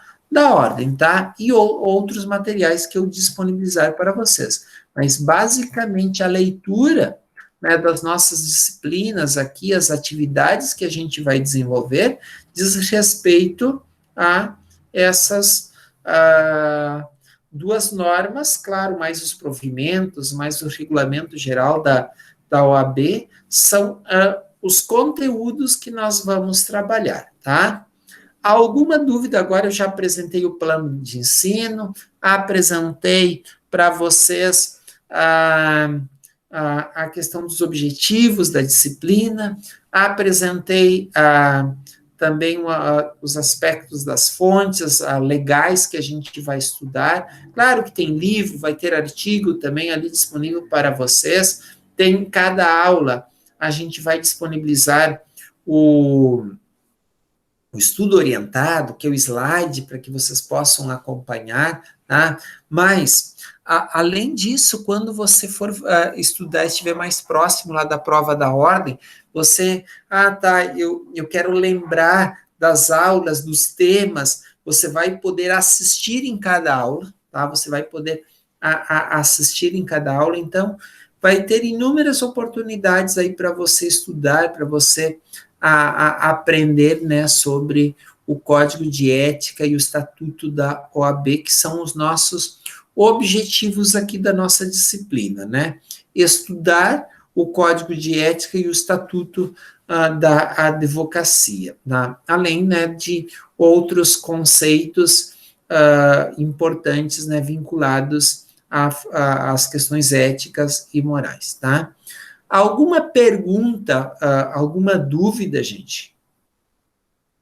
A: Ordem, tá? E outros materiais que eu disponibilizar para vocês. Mas, basicamente, a leitura, né, das nossas disciplinas aqui, as atividades que a gente vai desenvolver, diz respeito a essas 2 normas, claro, mais os provimentos, mais o regulamento geral da OAB, são os conteúdos que nós vamos trabalhar, tá? Alguma dúvida? Agora eu já apresentei o plano de ensino, apresentei para vocês a questão dos objetivos da disciplina, apresentei também os aspectos das fontes legais que a gente vai estudar. Claro que tem livro, vai ter artigo também ali disponível para vocês. Tem cada aula, a gente vai disponibilizar o estudo orientado, que é o slide, para que vocês possam acompanhar, tá? Mas, além disso, quando você for estudar, estiver mais próximo lá da prova da ordem, você, tá, eu quero lembrar das aulas, dos temas, você vai poder assistir em cada aula, tá? Você vai poder assistir em cada aula, então, vai ter inúmeras oportunidades aí para você estudar, para você aprender, né, sobre o Código de Ética e o Estatuto da OAB, que são os nossos objetivos aqui da nossa disciplina, né? Estudar o Código de Ética e o Estatuto da Advocacia, tá? Além, né, de outros conceitos importantes, né, vinculados às questões éticas e morais, tá? Alguma pergunta, alguma dúvida, gente?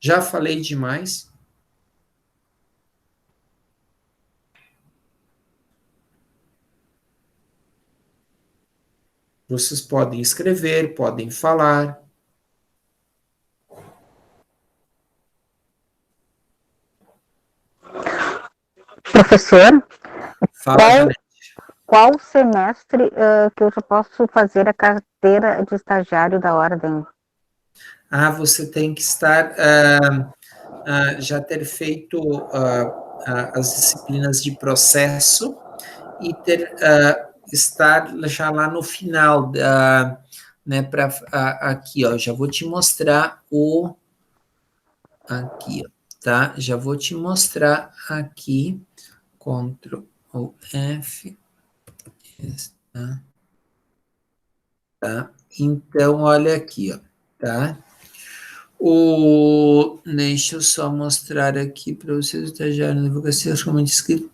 A: Já falei demais? Vocês podem escrever, podem falar.
B: Professor,
A: Fala,
B: qual,
A: Janete.
B: qual semestre que eu já posso fazer a carteira de estagiário da ordem?
A: Você tem que estar, já ter feito as disciplinas de processo e estar já lá no final, né, aqui, ó, já vou te mostrar aqui, ó, tá? Já vou te mostrar aqui, Ctrl F, tá? Tá? Então, olha aqui, ó, tá? Deixa eu só mostrar aqui para vocês, estagiário na advocacia, como escrito.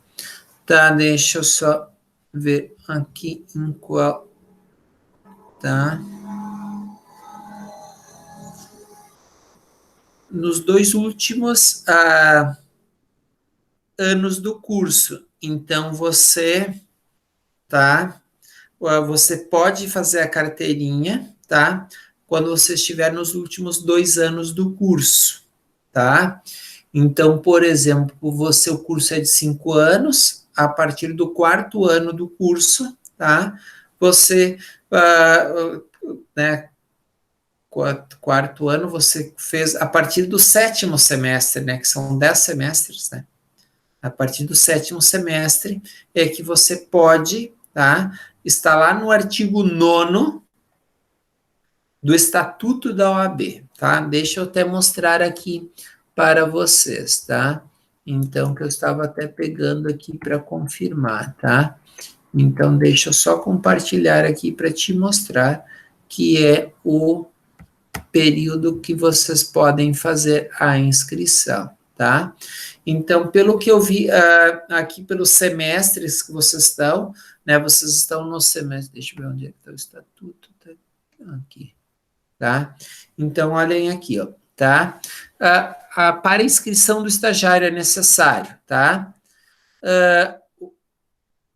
A: Tá, deixa eu só ver aqui em qual, tá? Nos dois últimos anos do curso. Então, tá? Você pode fazer a carteirinha, tá? Quando você estiver nos últimos 2 anos do curso, tá? Então, por exemplo, o curso é de 5 anos, a partir do quarto ano do curso, tá? Você, né, quarto ano, você fez a partir do sétimo semestre, né? Que são 10 semestres, né? A partir do sétimo semestre é que você pode, tá? Está lá no artigo 9º do Estatuto da OAB, tá? Deixa eu até mostrar aqui para vocês, tá? Então, que eu estava até pegando aqui para confirmar, tá? Então, deixa eu só compartilhar aqui para te mostrar que é o período que vocês podem fazer a inscrição, tá? Então, pelo que eu vi aqui pelos semestres que vocês estão, né? Vocês estão no semestre, deixa eu ver onde é que está o estatuto, tá aqui, tá? Então, olhem aqui, ó, tá? Para inscrição do estagiário é necessário, tá?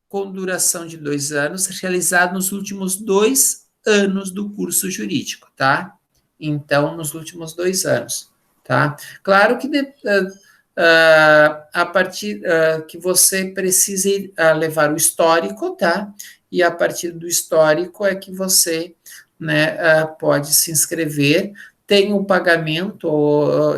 A: Com duração de 2 anos, realizado nos últimos 2 anos do curso jurídico, tá? Então, nos últimos 2 anos, tá? Claro que a partir que você precise levar o histórico, tá? E a partir do histórico é que você, né, pode se inscrever. Tem o pagamento,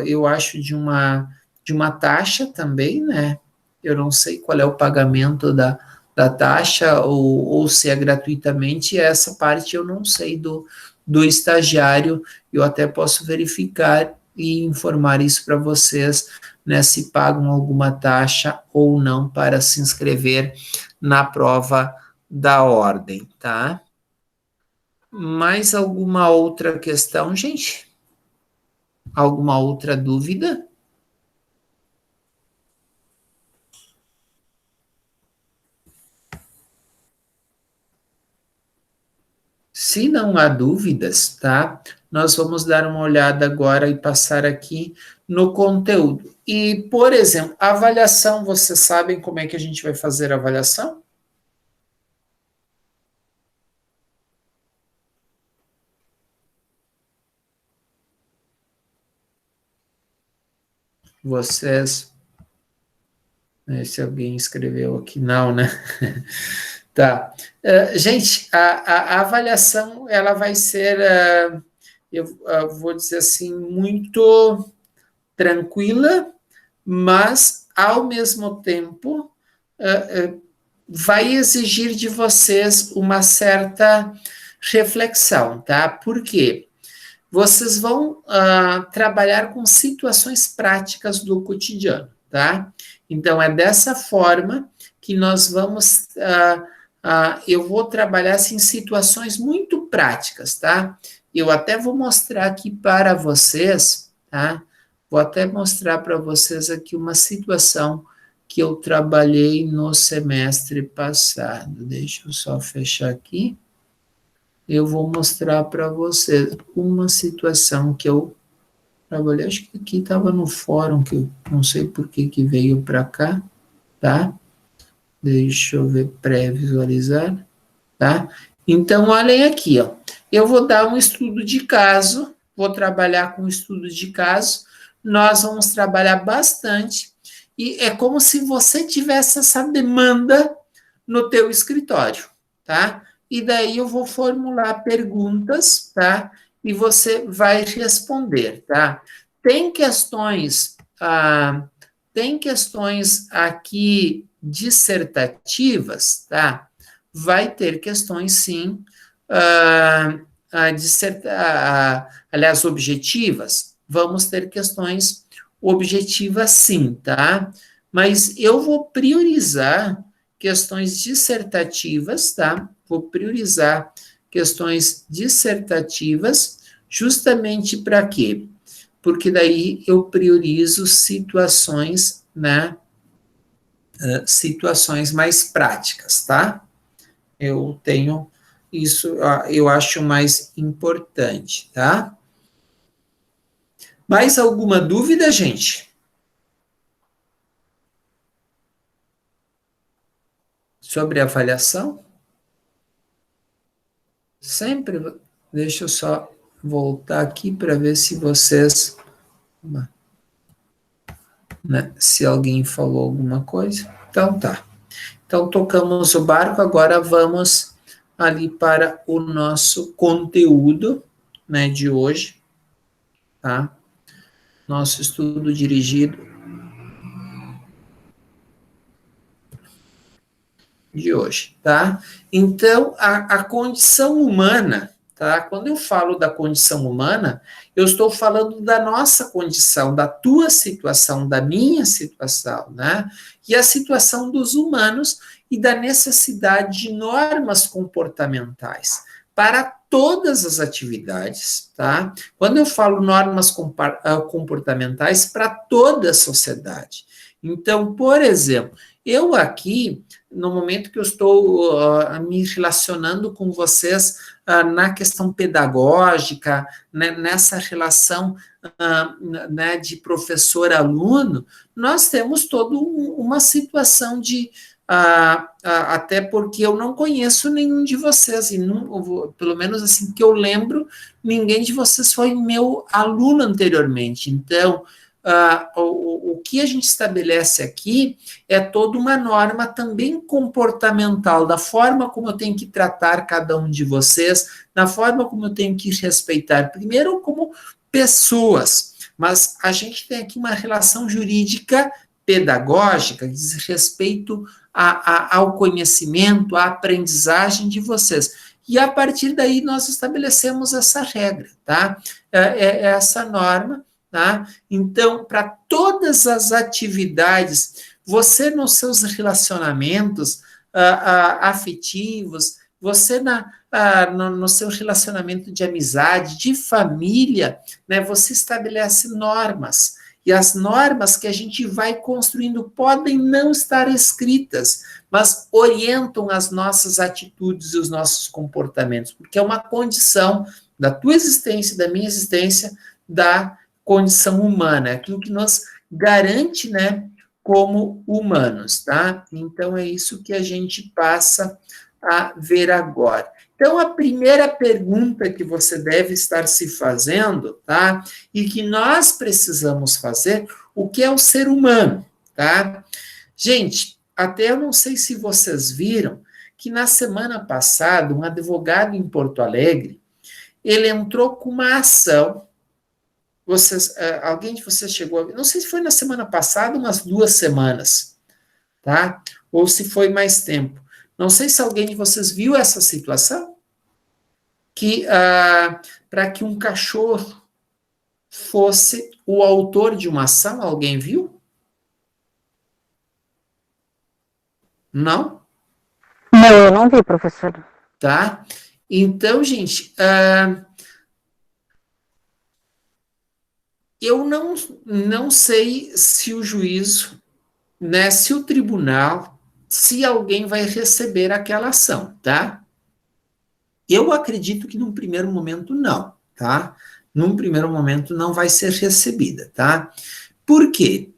A: eu acho, de uma taxa também, né? Eu não sei qual é o pagamento da taxa ou se é gratuitamente, essa parte eu não sei do estagiário, eu até posso verificar e informar isso para vocês, né, se pagam alguma taxa ou não para se inscrever na prova da ordem, tá? Mais alguma outra questão, gente? Alguma outra dúvida? Se não há dúvidas, tá? Nós vamos dar uma olhada agora e passar aqui no conteúdo. E, por exemplo, a avaliação, vocês sabem como é que a gente vai fazer a avaliação? Vocês Se alguém escreveu aqui, não, né? Tá. Gente, a avaliação, ela vai ser, eu vou dizer assim, muito tranquila, mas, ao mesmo tempo, vai exigir de vocês uma certa reflexão, tá? Por quê? Vocês vão trabalhar com situações práticas do cotidiano, tá? Então, é dessa forma que nós vamos... eu vou trabalhar assim, em situações muito práticas, tá? Eu até vou mostrar aqui para vocês, tá? Vou até mostrar para vocês aqui uma situação que eu trabalhei no semestre passado. Deixa eu só fechar aqui. Eu vou mostrar para vocês uma situação que eu trabalhei. Acho que aqui estava no fórum, que eu não sei por que veio para cá, tá? Deixa eu ver, pré-visualizar, tá? Então, olhem aqui, ó. Eu vou dar um estudo de caso, vou trabalhar com estudo de caso, nós vamos trabalhar bastante, e é como se você tivesse essa demanda no teu escritório, tá? E daí eu vou formular perguntas, tá? E você vai responder, tá? Tem questões, tem questões aqui dissertativas, tá? Vai ter questões, sim, aliás, objetivas, vamos ter questões objetivas, sim, tá? Mas eu vou priorizar questões dissertativas, tá? Vou priorizar questões dissertativas, justamente para quê? Porque daí eu priorizo situações, né? Situações mais práticas, tá? Eu tenho isso, eu acho mais importante, tá? Mais alguma dúvida, gente? Sobre a avaliação? Sempre, deixa eu só voltar aqui para ver se vocês, né, se alguém falou alguma coisa. Então tá. Então tocamos o barco, agora vamos ali para o nosso conteúdo, né, de hoje, tá? Nosso estudo dirigido de hoje, tá? Então, a condição humana, tá? Quando eu falo da condição humana, eu estou falando da nossa condição, da tua situação, da minha situação, né? E a situação dos humanos e da necessidade de normas comportamentais para todas as atividades, tá? Quando eu falo normas comportamentais para toda a sociedade. Então, por exemplo, eu aqui no momento que eu estou me relacionando com vocês na questão pedagógica, né, nessa relação né, de professor-aluno, nós temos toda uma situação de. Até porque eu não conheço nenhum de vocês, e não, pelo menos assim que eu lembro, ninguém de vocês foi meu aluno anteriormente. Então, o que a gente estabelece aqui é toda uma norma também comportamental, da forma como eu tenho que tratar cada um de vocês, da forma como eu tenho que respeitar, primeiro como pessoas, mas a gente tem aqui uma relação jurídica pedagógica, que diz respeito ao conhecimento, à aprendizagem de vocês. E a partir daí nós estabelecemos essa regra, tá? Essa norma, tá? Então, para todas as atividades, você nos seus relacionamentos afetivos, você no seu relacionamento de amizade, de família, né, você estabelece normas. E as normas que a gente vai construindo podem não estar escritas, mas orientam as nossas atitudes e os nossos comportamentos, porque é uma condição da tua existência, da minha existência, da condição humana, é aquilo que nos garante, né, como humanos, tá? Então, é isso que a gente passa a ver agora. Então, a primeira pergunta que você deve estar se fazendo, tá? E que nós precisamos fazer, o que é o ser humano, tá? Gente, até eu não sei se vocês viram que na semana passada, um advogado em Porto Alegre, ele entrou com uma ação. Alguém de vocês chegou a ver? Não sei se foi na semana passada, umas 2 semanas, tá? Ou se foi mais tempo. Não sei se alguém de vocês viu essa situação, que para que um cachorro fosse o autor de uma ação, alguém viu? Não?
B: Não, eu não vi, professor.
A: Tá? Então, gente, eu não sei se o juízo, né, se o tribunal, se alguém vai receber aquela ação, tá? Eu acredito que num primeiro momento não, tá? Num primeiro momento não vai ser recebida, tá? Por quê?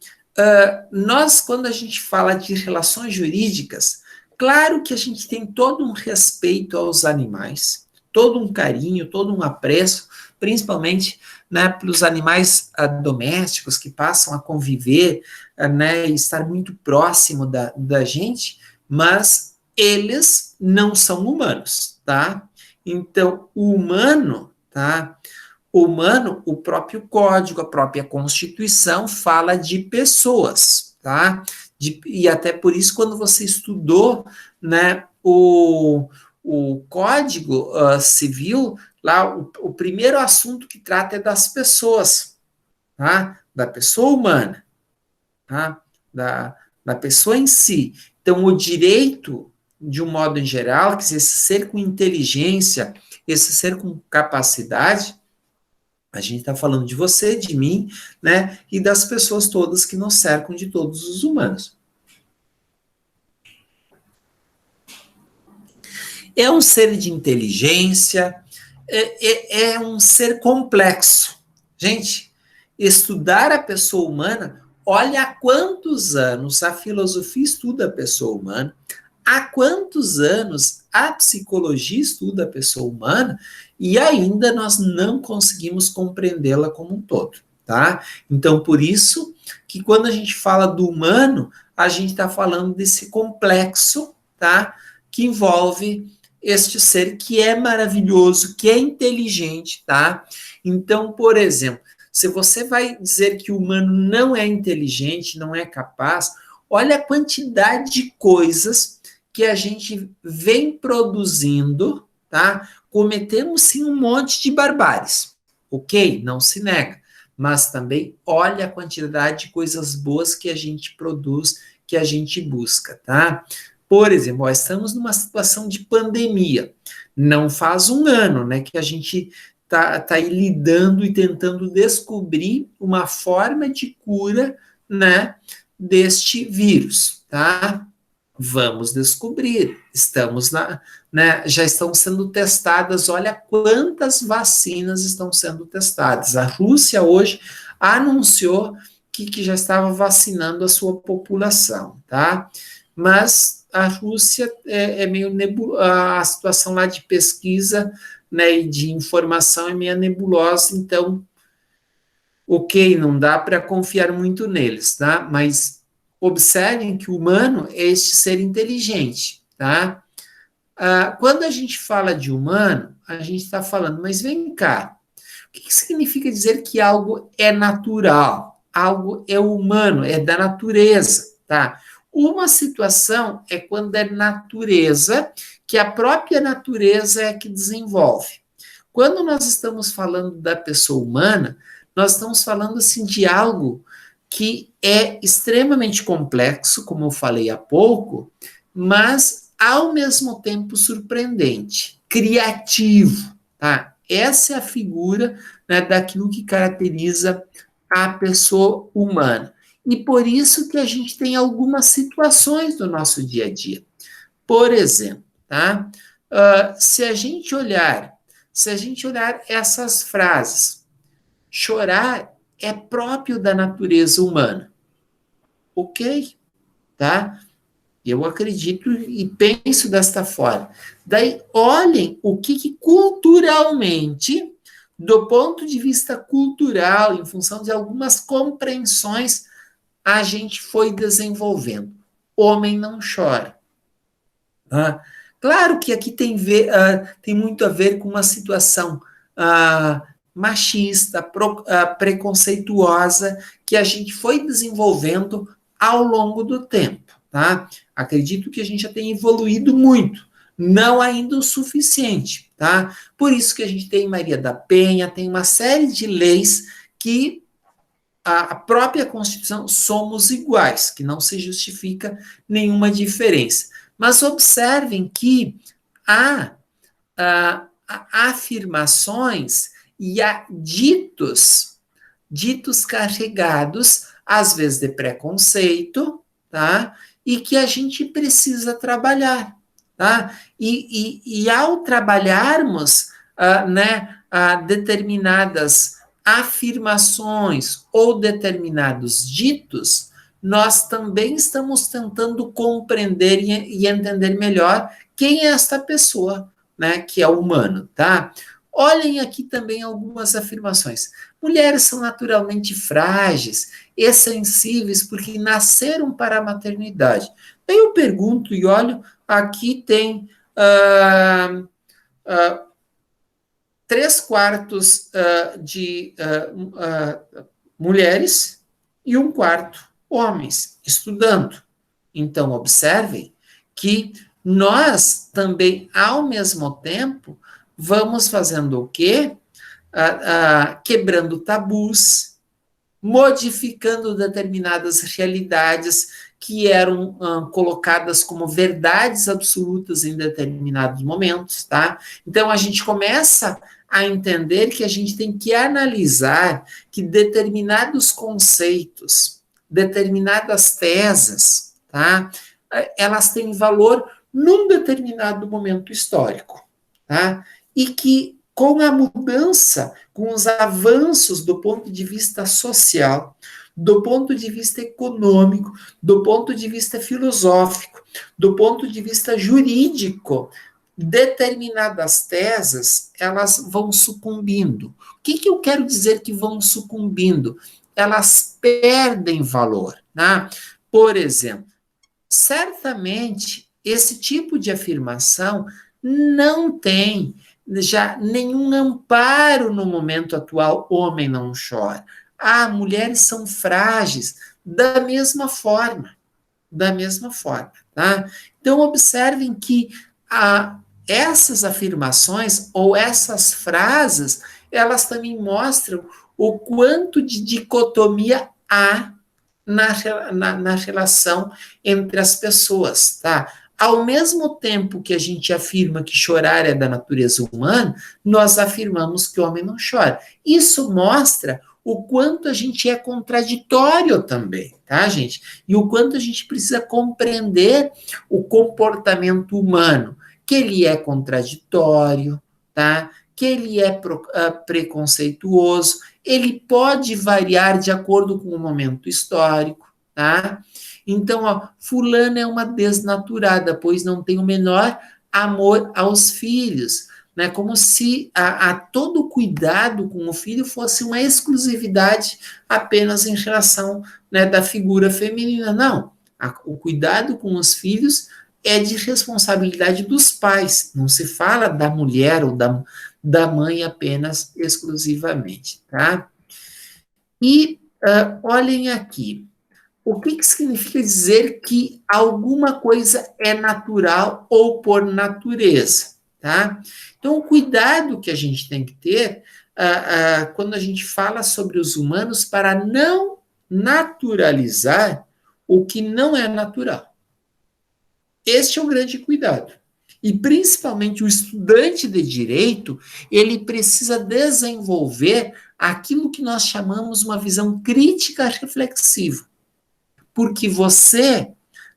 A: Nós, quando a gente fala de relações jurídicas, claro que a gente tem todo um respeito aos animais, todo um carinho, todo um apreço, principalmente, né, pelos animais domésticos que passam a conviver, né, e estar muito próximo da gente, mas eles não são humanos, tá? Então, o humano, tá? O humano, o próprio código, a própria Constituição fala de pessoas, tá? E até por isso, quando você estudou, né, o Código Civil, lá, o primeiro assunto que trata é das pessoas, tá? Da pessoa humana, tá? Da pessoa em si. Então, o direito, de um modo em geral, que esse ser com inteligência, esse ser com capacidade, a gente está falando de você, de mim, né? E das pessoas todas que nos cercam, de todos os humanos. É um ser de inteligência, é um ser complexo. Gente, estudar a pessoa humana, olha há quantos anos a filosofia estuda a pessoa humana, há quantos anos a psicologia estuda a pessoa humana e ainda nós não conseguimos compreendê-la como um todo, tá? Então, por isso que quando a gente fala do humano, a gente está falando desse complexo, tá? Que envolve este ser que é maravilhoso, que é inteligente, tá? Então, por exemplo, se você vai dizer que o humano não é inteligente, não é capaz, olha a quantidade de coisas que a gente vem produzindo, tá? Cometemos sim um monte de barbáries, ok? Não se nega. Mas também olha a quantidade de coisas boas que a gente produz, que a gente busca, tá? Por exemplo, nós estamos numa situação de pandemia. Não faz um ano, né, que a gente tá aí lidando e tentando descobrir uma forma de cura, né, deste vírus, tá? Vamos descobrir. Estamos né, já estão sendo testadas. Olha quantas vacinas estão sendo testadas. A Rússia hoje anunciou que já estava vacinando a sua população, tá? Mas a Rússia é meio nebulosa, a situação lá de pesquisa, né, e de informação é meio nebulosa, então, ok, não dá para confiar muito neles, tá? Mas observem que o humano é este ser inteligente, tá? Quando a gente fala de humano, a gente está falando, mas vem cá, o que significa dizer que algo é natural? Algo é humano, é da natureza, tá? Uma situação é quando é natureza, que a própria natureza é que desenvolve. Quando nós estamos falando da pessoa humana, nós estamos falando assim de algo que é extremamente complexo, como eu falei há pouco, mas ao mesmo tempo surpreendente, criativo, tá? Essa é a figura, né, daquilo que caracteriza a pessoa humana. E por isso que a gente tem algumas situações do nosso dia a dia. Por exemplo, tá? Se a gente olhar essas frases, chorar é próprio da natureza humana, ok? Tá? Eu acredito e penso desta forma. Daí, olhem o que culturalmente, do ponto de vista cultural, em função de algumas compreensões, a gente foi desenvolvendo. homem não chora. Tá? Claro que aqui tem muito a ver com uma situação machista, preconceituosa, que a gente foi desenvolvendo ao longo do tempo. Tá? Acredito que a gente já tem evoluído muito, não ainda o suficiente. Tá? Por isso que a gente tem Maria da Penha, tem uma série de leis que a própria Constituição somos iguais, que não se justifica nenhuma diferença. Mas observem que há afirmações e há ditos carregados, às vezes de preconceito, tá? E que a gente precisa trabalhar, tá? E ao trabalharmos, determinadas afirmações ou determinados ditos, nós também estamos tentando compreender e entender melhor quem é esta pessoa, né, que é humano, tá? Olhem aqui também algumas afirmações. Mulheres são naturalmente frágeis e sensíveis porque nasceram para a maternidade. Aí eu pergunto e olho, aqui tem 3/4 de mulheres e 1/4 homens estudando. Então, observem que nós também, ao mesmo tempo, vamos fazendo o quê? Quebrando tabus, modificando determinadas realidades que eram colocadas como verdades absolutas em determinados momentos, tá? Então, a gente começa a entender que a gente tem que analisar que determinados conceitos, determinadas teses, tá? Elas têm valor num determinado momento histórico, tá? E que com a mudança, com os avanços do ponto de vista social, do ponto de vista econômico, do ponto de vista filosófico, do ponto de vista jurídico, determinadas teses, elas vão sucumbindo. O que eu quero dizer que vão sucumbindo? Elas perdem valor, né? Por exemplo, certamente esse tipo de afirmação não tem já nenhum amparo no momento atual, homem não chora. Mulheres são frágeis, da mesma forma, tá? Então, observem que essas afirmações ou essas frases, elas também mostram o quanto de dicotomia há na relação entre as pessoas, tá? Ao mesmo tempo que a gente afirma que chorar é da natureza humana, nós afirmamos que o homem não chora. Isso mostra o quanto a gente é contraditório também, tá, gente? E o quanto a gente precisa compreender o comportamento humano, que ele é contraditório, tá? Que ele é preconceituoso, ele pode variar de acordo com o momento histórico, tá? Então, fulana é uma desnaturada, pois não tem o menor amor aos filhos, né? Como se a todo cuidado com o filho fosse uma exclusividade apenas em relação, né, da figura feminina. Não, o cuidado com os filhos é de responsabilidade dos pais, não se fala da mulher ou da mãe apenas exclusivamente, tá? E olhem aqui, o que significa dizer que alguma coisa é natural ou por natureza, tá? Então, o cuidado que a gente tem que ter quando a gente fala sobre os humanos para não naturalizar o que não é natural. Este é o grande cuidado. E, principalmente, o estudante de direito, ele precisa desenvolver aquilo que nós chamamos uma visão crítica reflexiva. Porque você,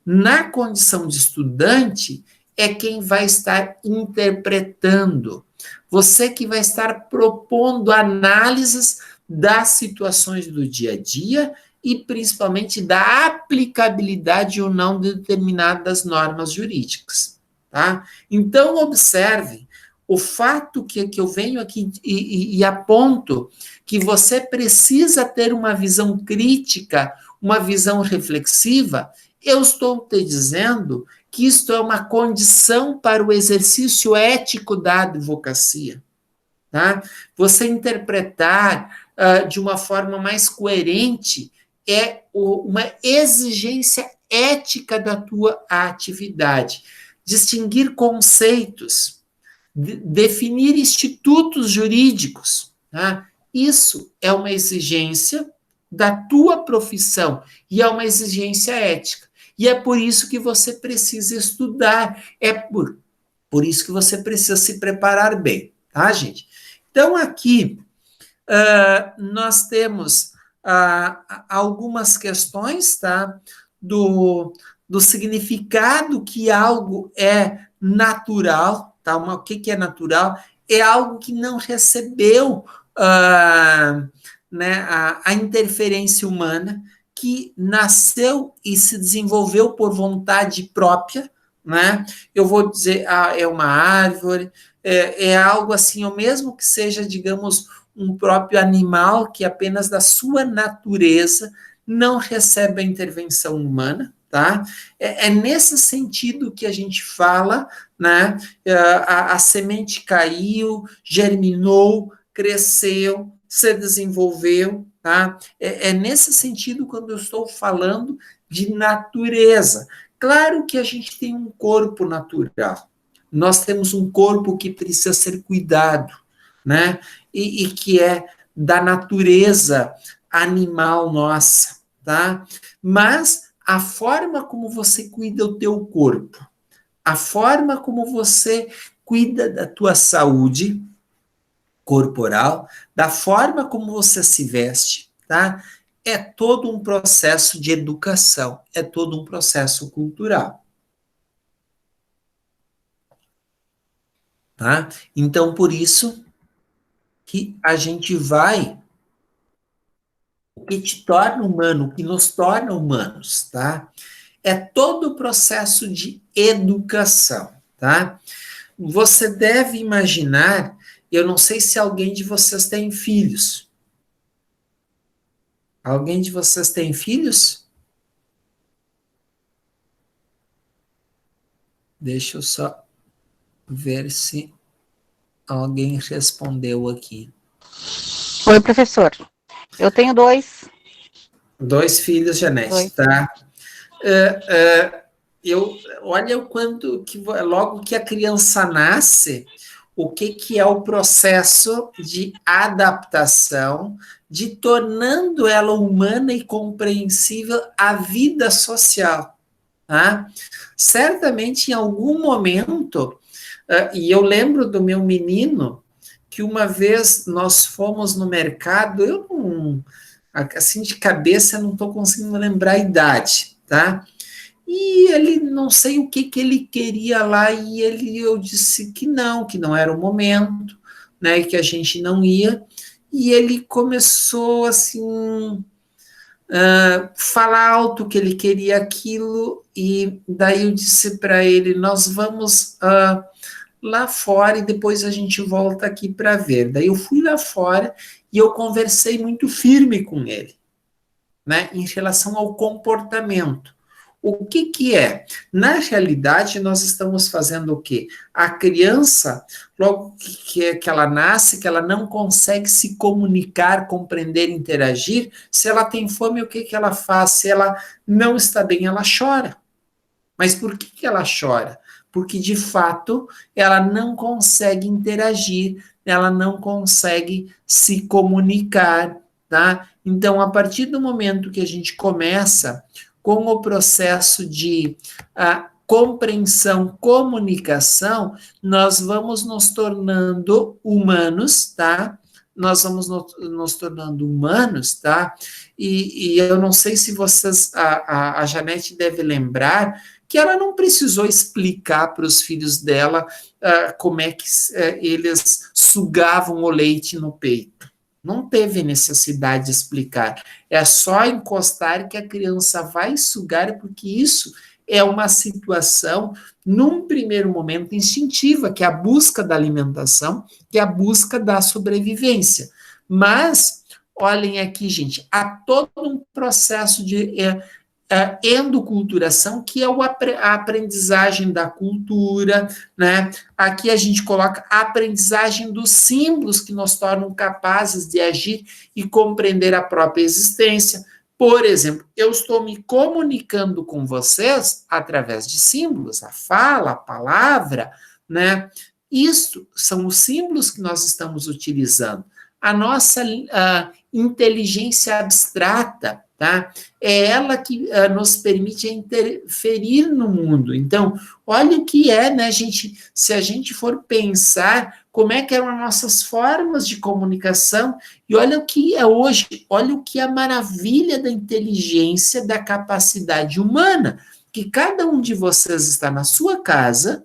A: na condição de estudante, é quem vai estar interpretando. Você que vai estar propondo análises das situações do dia a dia e, principalmente, da aplicabilidade ou não de determinadas normas jurídicas. Tá? Então, observe o fato que eu venho aqui e aponto que você precisa ter uma visão crítica, uma visão reflexiva, Eu estou te dizendo que isto é uma condição para o exercício ético da advocacia. Tá? Você interpretar de uma forma mais coerente é uma exigência ética da tua atividade. Distinguir conceitos, definir institutos jurídicos, tá? Isso é uma exigência da tua profissão e é uma exigência ética. E é por isso que você precisa estudar, por isso que você precisa se preparar bem, tá, gente? Então, aqui, nós temos algumas questões, tá? Do significado que algo é natural, tá? O que é natural? É algo que não recebeu né, a interferência humana, que nasceu e se desenvolveu por vontade própria, né? Eu vou dizer, é uma árvore, é algo assim, ou mesmo que seja, digamos, um próprio animal que apenas da sua natureza não recebe a intervenção humana, tá? É nesse sentido que a gente fala, né? A semente caiu, germinou, cresceu, se desenvolveu, tá? É nesse sentido quando eu estou falando de natureza. Claro que a gente tem um corpo natural. Nós temos um corpo que precisa ser cuidado, né? E que é da natureza animal nossa, tá? Mas a forma como você cuida do teu corpo, a forma como você cuida da tua saúde corporal, da forma como você se veste, tá? É todo um processo de educação, é todo um processo cultural. Tá? Então, por isso que a gente vai, o que te torna humano, o que nos torna humanos, tá? É todo o processo de educação, tá? Você deve imaginar, eu não sei se alguém de vocês tem filhos. Alguém de vocês tem filhos? Deixa eu só ver se alguém respondeu aqui.
B: Oi, professor. Eu tenho dois.
A: 2 filhos, Janete, tá? Olha o quanto que logo que a criança nasce, o que é o processo de adaptação, de tornando ela humana e compreensível à vida social. Tá? Certamente em algum momento, e eu lembro do meu menino, que uma vez nós fomos no mercado, eu não, assim de cabeça não estou conseguindo lembrar a idade, tá? E ele, não sei o que ele queria lá, e eu disse que não era o momento, né, que a gente não ia, e ele começou, assim, falar alto que ele queria aquilo, e daí eu disse para ele, nós vamos lá fora e depois a gente volta aqui para ver. Daí eu fui lá fora e eu conversei muito firme com ele, né, em relação ao comportamento. O que é? Na realidade, nós estamos fazendo o quê? A criança, logo que ela nasce, que ela não consegue se comunicar, compreender, interagir, se ela tem fome, o que ela faz? Se ela não está bem, ela chora. Mas por que ela chora? Porque, de fato, ela não consegue interagir, ela não consegue se comunicar, tá? Então, a partir do momento que a gente começa com o processo de compreensão, comunicação, nós vamos nos tornando humanos, tá? Nós vamos nos tornando humanos, tá? E eu não sei se vocês, a Janete deve lembrar que ela não precisou explicar para os filhos dela como é que eles sugavam o leite no peito. Não teve necessidade de explicar. É só encostar que a criança vai sugar, porque isso é uma situação, num primeiro momento, instintiva, que é a busca da alimentação, que é a busca da sobrevivência. Mas, olhem aqui, gente, há todo um processo de endoculturação, que é a aprendizagem da cultura, né? Aqui a gente coloca a aprendizagem dos símbolos que nos tornam capazes de agir e compreender a própria existência. Por exemplo, eu estou me comunicando com vocês através de símbolos, a fala, a palavra, né? Isso são os símbolos que nós estamos utilizando. A nossa inteligência abstrata, tá? É ela que nos permite interferir no mundo. Então, olha o que é, né, gente? Se a gente for pensar como é que eram as nossas formas de comunicação, e olha o que é hoje, olha o que é a maravilha da inteligência, da capacidade humana, que cada um de vocês está na sua casa,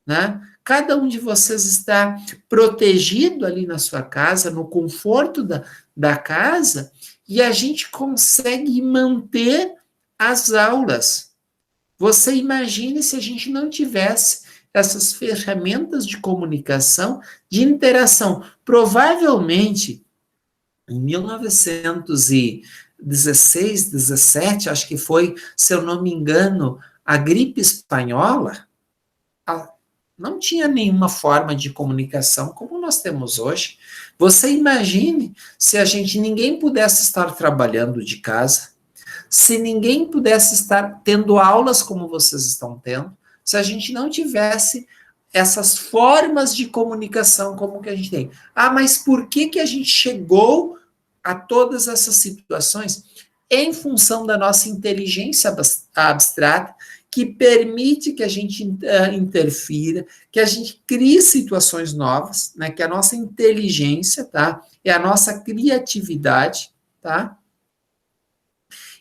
A: né? Cada um de vocês está protegido ali na sua casa, no conforto da casa, e a gente consegue manter as aulas. Você imagine se a gente não tivesse essas ferramentas de comunicação, de interação. Provavelmente, em 1916, 17, acho que foi, se eu não me engano, a gripe espanhola, não tinha nenhuma forma de comunicação como nós temos hoje. Você imagine se ninguém pudesse estar trabalhando de casa, se ninguém pudesse estar tendo aulas como vocês estão tendo, se a gente não tivesse essas formas de comunicação como que a gente tem. Mas por que a gente chegou a todas essas situações? Em função da nossa inteligência abstrata, que permite que a gente interfira, que a gente crie situações novas, né? Que a nossa inteligência, tá? É a nossa criatividade, tá?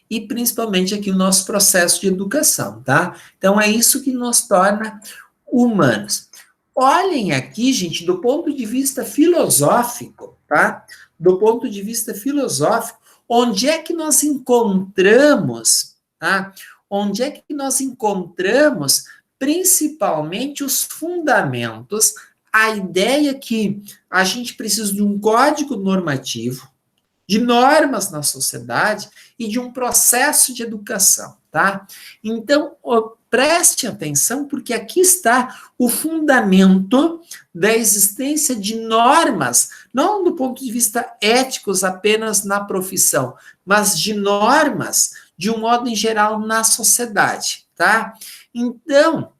A: E principalmente aqui o nosso processo de educação, tá? Então é isso que nos torna humanos. Olhem aqui, gente, do ponto de vista filosófico, tá? Do ponto de vista filosófico, onde é que nós encontramos, tá? Onde é que nós encontramos principalmente os fundamentos, a ideia que a gente precisa de um código normativo, de normas na sociedade e de um processo de educação, tá? Então, preste atenção, porque aqui está o fundamento da existência de normas, não do ponto de vista éticos apenas na profissão, mas de normas, de um modo em geral, na sociedade, tá? Então,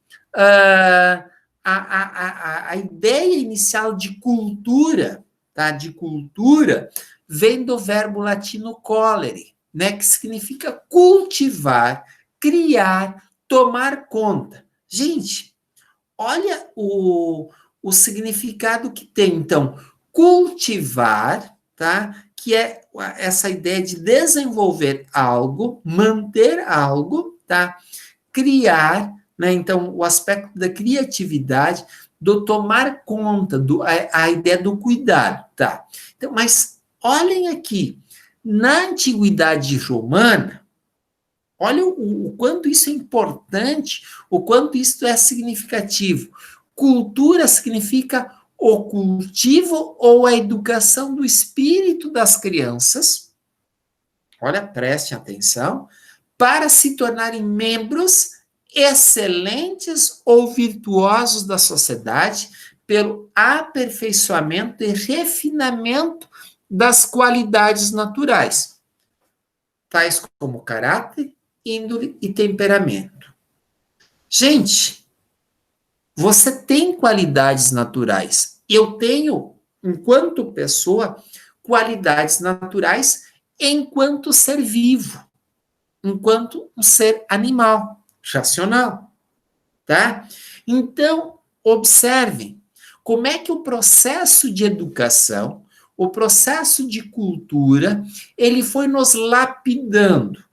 A: a ideia inicial de cultura, tá? De cultura, vem do verbo latino colere, né, que significa cultivar, criar, tomar conta. Gente, olha o significado que tem, então, cultivar, tá, que é essa ideia de desenvolver algo, manter algo, tá, criar, né, então, o aspecto da criatividade, do tomar conta, a ideia do cuidado, tá. Então, mas olhem aqui, na antiguidade romana, olha o quanto isso é importante, o quanto isso é significativo. Cultura significa o cultivo ou a educação do espírito das crianças, olha, prestem atenção, para se tornarem membros excelentes ou virtuosos da sociedade pelo aperfeiçoamento e refinamento das qualidades naturais, tais como caráter, índole e temperamento. Gente, você tem qualidades naturais. Eu tenho, enquanto pessoa, qualidades naturais enquanto ser vivo, enquanto um ser animal, racional, tá? Então, observem como é que o processo de educação, o processo de cultura, ele foi nos lapidando.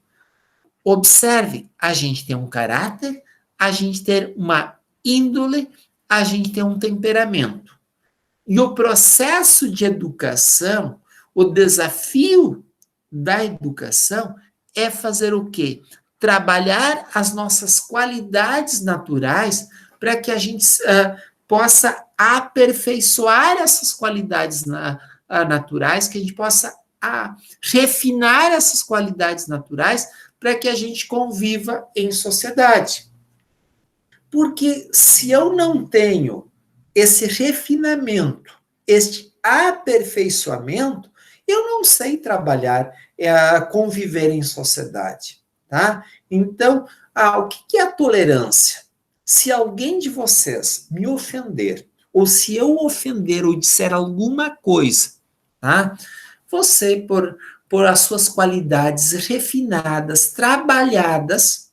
A: Observe, a gente tem um caráter, a gente tem uma índole, a gente tem um temperamento. E o processo de educação, o desafio da educação é fazer o quê? Trabalhar as nossas qualidades naturais para que a gente possa aperfeiçoar essas qualidades naturais, que a gente possa refinar essas qualidades naturais para que a gente conviva em sociedade. Porque se eu não tenho esse refinamento, este aperfeiçoamento, eu não sei trabalhar, conviver em sociedade, tá? Então, o que é a tolerância? Se alguém de vocês me ofender, ou se eu ofender ou disser alguma coisa, tá? Você, por as suas qualidades refinadas, trabalhadas,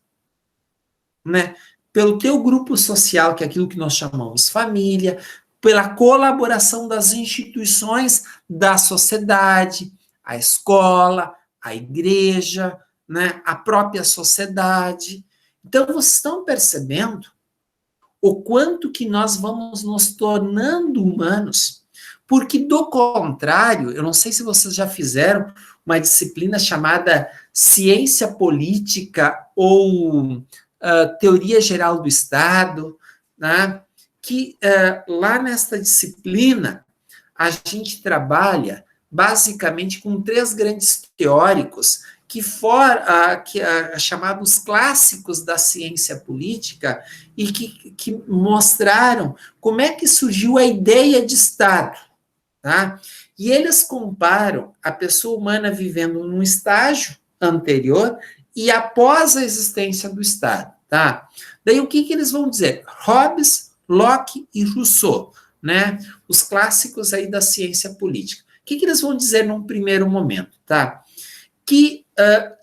A: né? Pelo teu grupo social, que é aquilo que nós chamamos família, pela colaboração das instituições da sociedade, a escola, a igreja, né, a própria sociedade. Então, vocês estão percebendo o quanto que nós vamos nos tornando humanos, porque, do contrário, eu não sei se vocês já fizeram uma disciplina chamada ciência política ou teoria geral do Estado, né? Que lá nesta disciplina a gente trabalha basicamente com 3 grandes teóricos que foram chamados clássicos da ciência política e que mostraram como é que surgiu a ideia de Estado, tá? E eles comparam a pessoa humana vivendo num estágio anterior e após a existência do Estado, tá? Daí o que eles vão dizer? Hobbes, Locke e Rousseau, né? Os clássicos aí da ciência política. O que eles vão dizer num primeiro momento, tá? Que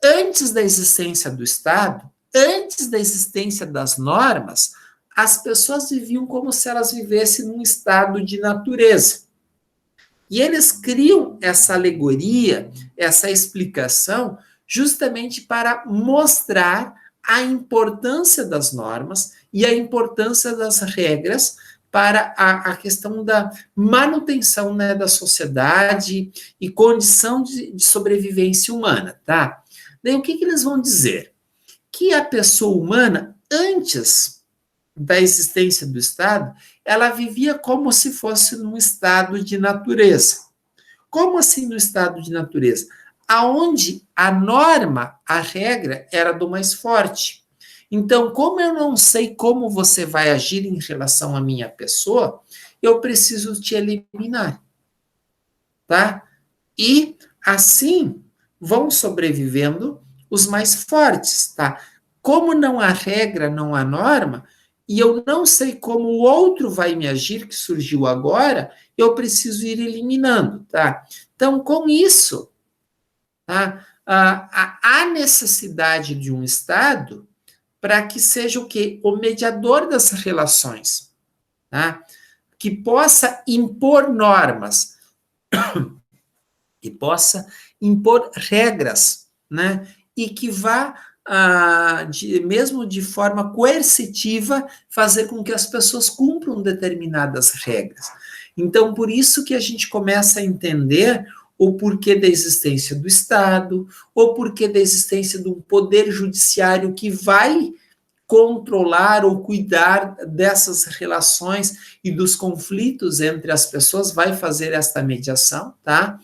A: antes da existência do Estado, antes da existência das normas, as pessoas viviam como se elas vivessem num estado de natureza. E eles criam essa alegoria, essa explicação, justamente para mostrar a importância das normas e a importância das regras para a questão da manutenção, né, da sociedade e condição de sobrevivência humana, tá? Daí o que eles vão dizer? Que a pessoa humana, antes da existência do Estado, ela vivia como se fosse num estado de natureza. Como assim no estado de natureza? Aonde a norma, a regra, era do mais forte. Então, como eu não sei como você vai agir em relação à minha pessoa, eu preciso te eliminar, tá? E, assim, vão sobrevivendo os mais fortes, tá? Como não há regra, não há norma, e eu não sei como o outro vai me agir, que surgiu agora, eu preciso ir eliminando, tá? Então, com isso, tá? Há necessidade de um Estado para que seja o quê? O mediador das relações, tá? Que possa impor normas, que possa impor regras, né? E que vá, mesmo de forma coercitiva, fazer com que as pessoas cumpram determinadas regras. Então, por isso que a gente começa a entender o porquê da existência do Estado, o porquê da existência de um poder judiciário que vai controlar ou cuidar dessas relações e dos conflitos entre as pessoas, vai fazer esta mediação, tá?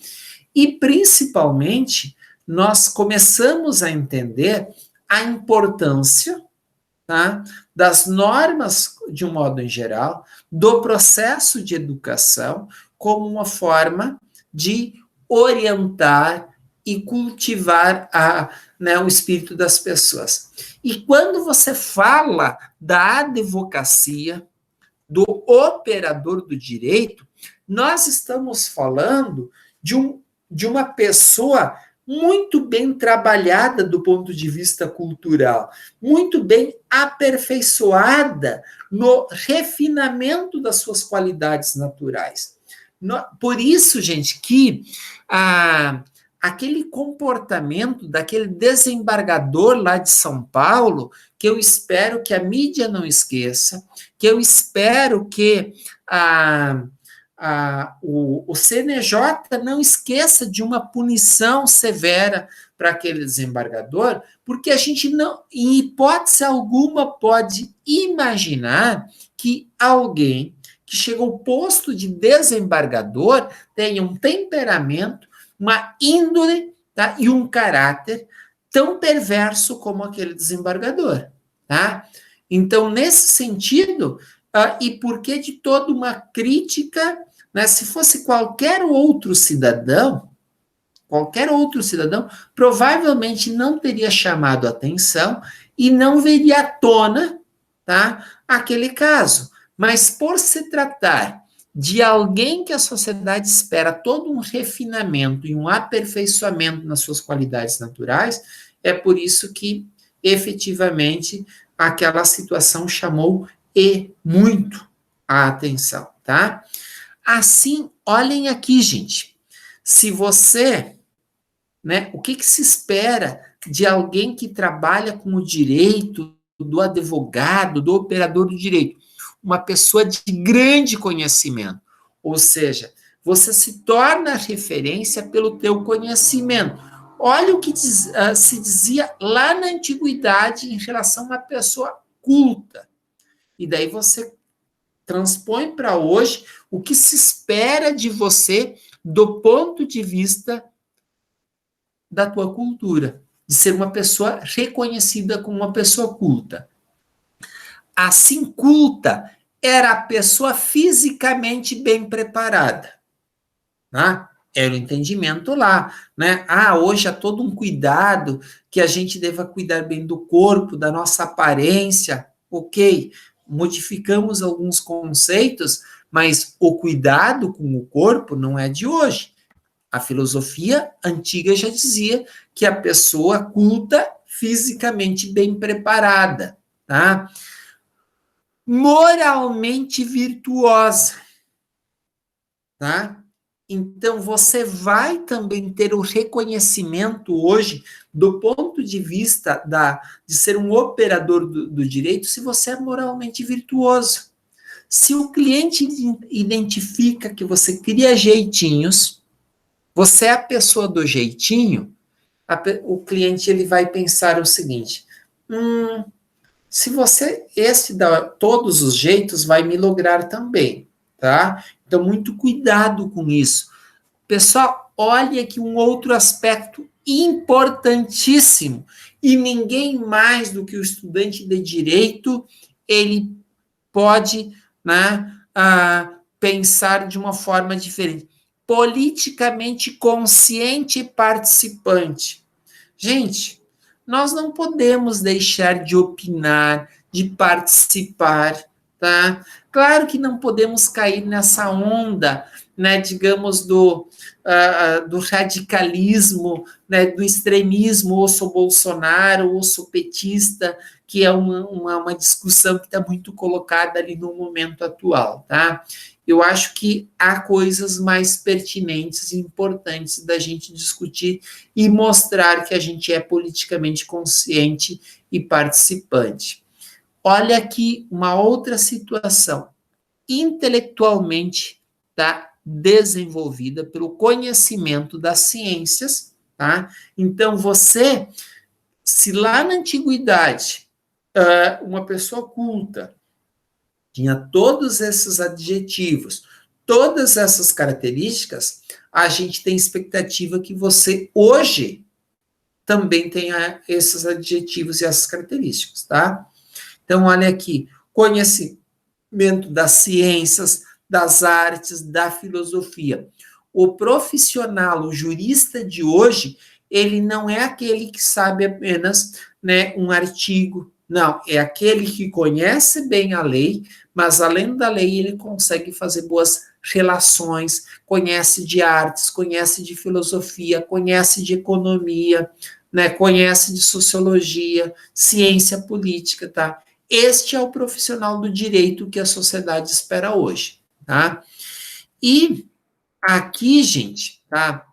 A: E, principalmente, nós começamos a entender a importância, tá, das normas, de um modo em geral, do processo de educação, como uma forma de orientar e cultivar o espírito das pessoas. E quando você fala da advocacia, do operador do direito, nós estamos falando de uma pessoa muito bem trabalhada do ponto de vista cultural, muito bem aperfeiçoada no refinamento das suas qualidades naturais. Por isso, gente, que aquele comportamento daquele desembargador lá de São Paulo, que eu espero que a mídia não esqueça, que eu espero que o CNJ não esqueça de uma punição severa para aquele desembargador, porque a gente não, em hipótese alguma, pode imaginar que alguém que chega ao posto de desembargador tenha um temperamento, uma índole, tá, e um caráter tão perverso como aquele desembargador, tá? Então, nesse sentido, e por que de toda uma crítica, né, se fosse qualquer outro cidadão, provavelmente não teria chamado atenção e não veria à tona, tá, aquele caso. Mas por se tratar de alguém que a sociedade espera todo um refinamento e um aperfeiçoamento nas suas qualidades naturais, é por isso que, efetivamente, aquela situação chamou muito a atenção, tá? Assim, olhem aqui, gente. Se você, né, o que se espera de alguém que trabalha com o direito, do advogado, do operador do direito? Uma pessoa de grande conhecimento. Ou seja, você se torna referência pelo teu conhecimento. Olha o que se dizia lá na antiguidade em relação a uma pessoa culta. E daí você transpõe para hoje o que se espera de você do ponto de vista da tua cultura, de ser uma pessoa reconhecida como uma pessoa culta. Assim, culta era a pessoa fisicamente bem preparada, né? Era o entendimento lá, né? Hoje há todo um cuidado que a gente deva cuidar bem do corpo, da nossa aparência, ok? Modificamos alguns conceitos, mas o cuidado com o corpo não é de hoje. A filosofia antiga já dizia que a pessoa culta, fisicamente bem preparada, tá? Moralmente virtuosa, tá? Então, você vai também ter o reconhecimento hoje do ponto de vista de ser um operador do direito se você é moralmente virtuoso. Se o cliente identifica que você cria jeitinhos, você é a pessoa do jeitinho, o cliente ele vai pensar o seguinte, se você, todos os jeitos vai me lograr também, tá? Então, muito cuidado com isso. Pessoal, olha aqui um outro aspecto importantíssimo, e ninguém mais do que o estudante de direito, ele pode, né, pensar de uma forma diferente. Politicamente consciente e participante. Gente, nós não podemos deixar de opinar, de participar, tá? Claro que não podemos cair nessa onda, né, digamos, do radicalismo, né, do extremismo, ou sou Bolsonaro, ou sou petista, que é uma discussão que está muito colocada ali no momento atual, tá? Eu acho que há coisas mais pertinentes e importantes da gente discutir e mostrar que a gente é politicamente consciente e participante. Olha aqui uma outra situação, intelectualmente, tá, desenvolvida pelo conhecimento das ciências, tá? Então, você, se lá na antiguidade, uma pessoa culta tinha todos esses adjetivos, todas essas características, a gente tem expectativa que você, hoje, também tenha esses adjetivos e essas características, tá? Então, olha aqui, conhecimento das ciências, das artes, da filosofia. O profissional, o jurista de hoje, ele não é aquele que sabe apenas, né, um artigo, não, é aquele que conhece bem a lei, mas além da lei ele consegue fazer boas relações, conhece de artes, conhece de filosofia, conhece de economia, né, conhece de sociologia, ciência política, tá? Este é o profissional do direito que a sociedade espera hoje, tá? E aqui, gente, tá?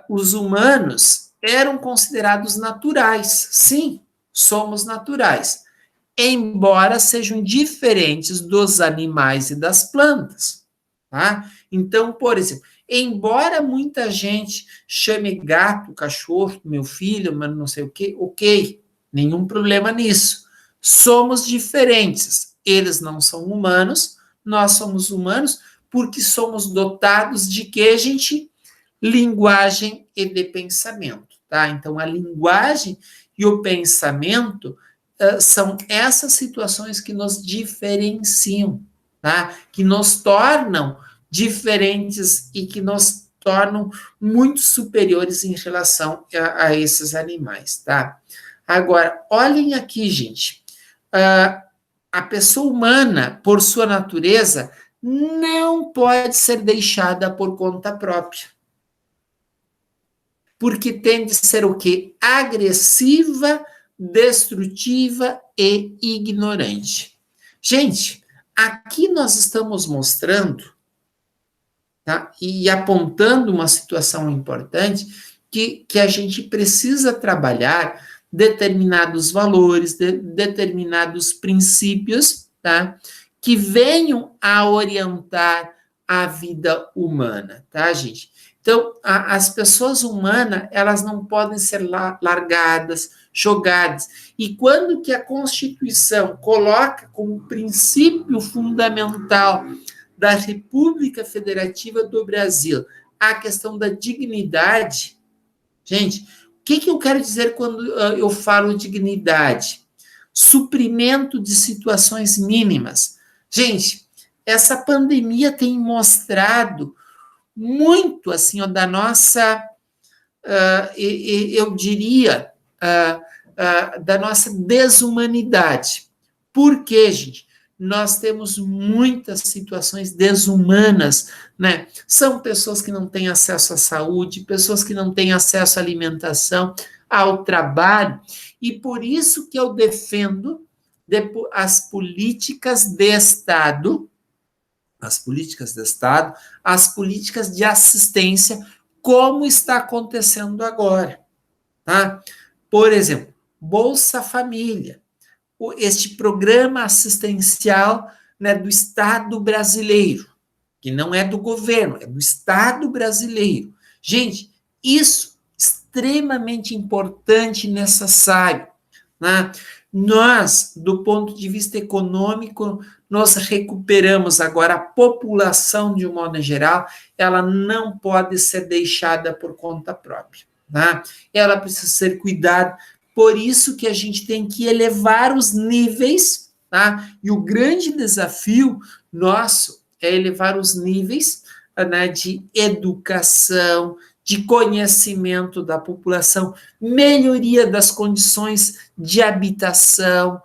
A: Os humanos eram considerados naturais. Sim, somos naturais, embora sejam diferentes dos animais e das plantas, tá? Então, por exemplo, embora muita gente chame gato, cachorro, meu filho, mas não sei o quê, ok, nenhum problema nisso. Somos diferentes. Eles não são humanos, nós somos humanos, porque somos dotados de quê, gente? Linguagem e de pensamento, tá? Então, a linguagem e o pensamento são essas situações que nos diferenciam, tá? Que nos tornam diferentes e que nos tornam muito superiores em relação a esses animais, tá? Agora, olhem aqui, gente. A pessoa humana, por sua natureza, não pode ser deixada por conta própria. Porque tende a ser o quê? Agressiva, destrutiva e ignorante. Gente, aqui nós estamos mostrando, tá? E apontando uma situação importante que a gente precisa trabalhar determinados valores, determinados princípios, tá? Que venham a orientar a vida humana, tá, gente? Então, as pessoas humanas, elas não podem ser largadas, jogadas. E quando que a Constituição coloca como princípio fundamental da República Federativa do Brasil a questão da dignidade, gente, o que eu quero dizer quando eu falo dignidade? Suprimento de situações mínimas. Gente, essa pandemia tem mostrado muito, assim, da nossa, eu diria, da nossa desumanidade. Por quê, gente? Nós temos muitas situações desumanas, né? São pessoas que não têm acesso à saúde, pessoas que não têm acesso à alimentação, ao trabalho, e por isso que eu defendo as políticas de Estado, as políticas de assistência, como está acontecendo agora, tá? Por exemplo, Bolsa Família, este programa assistencial, né, do Estado brasileiro, que não é do governo, é do Estado brasileiro. Gente, isso é extremamente importante e necessário, né? Nós, do ponto de vista econômico, nós recuperamos agora a população, de um modo geral, ela não pode ser deixada por conta própria, tá? Ela precisa ser cuidada. Por isso que a gente tem que elevar os níveis, tá? E o grande desafio nosso é elevar os níveis, né, de educação, de conhecimento da população, melhoria das condições de habitação,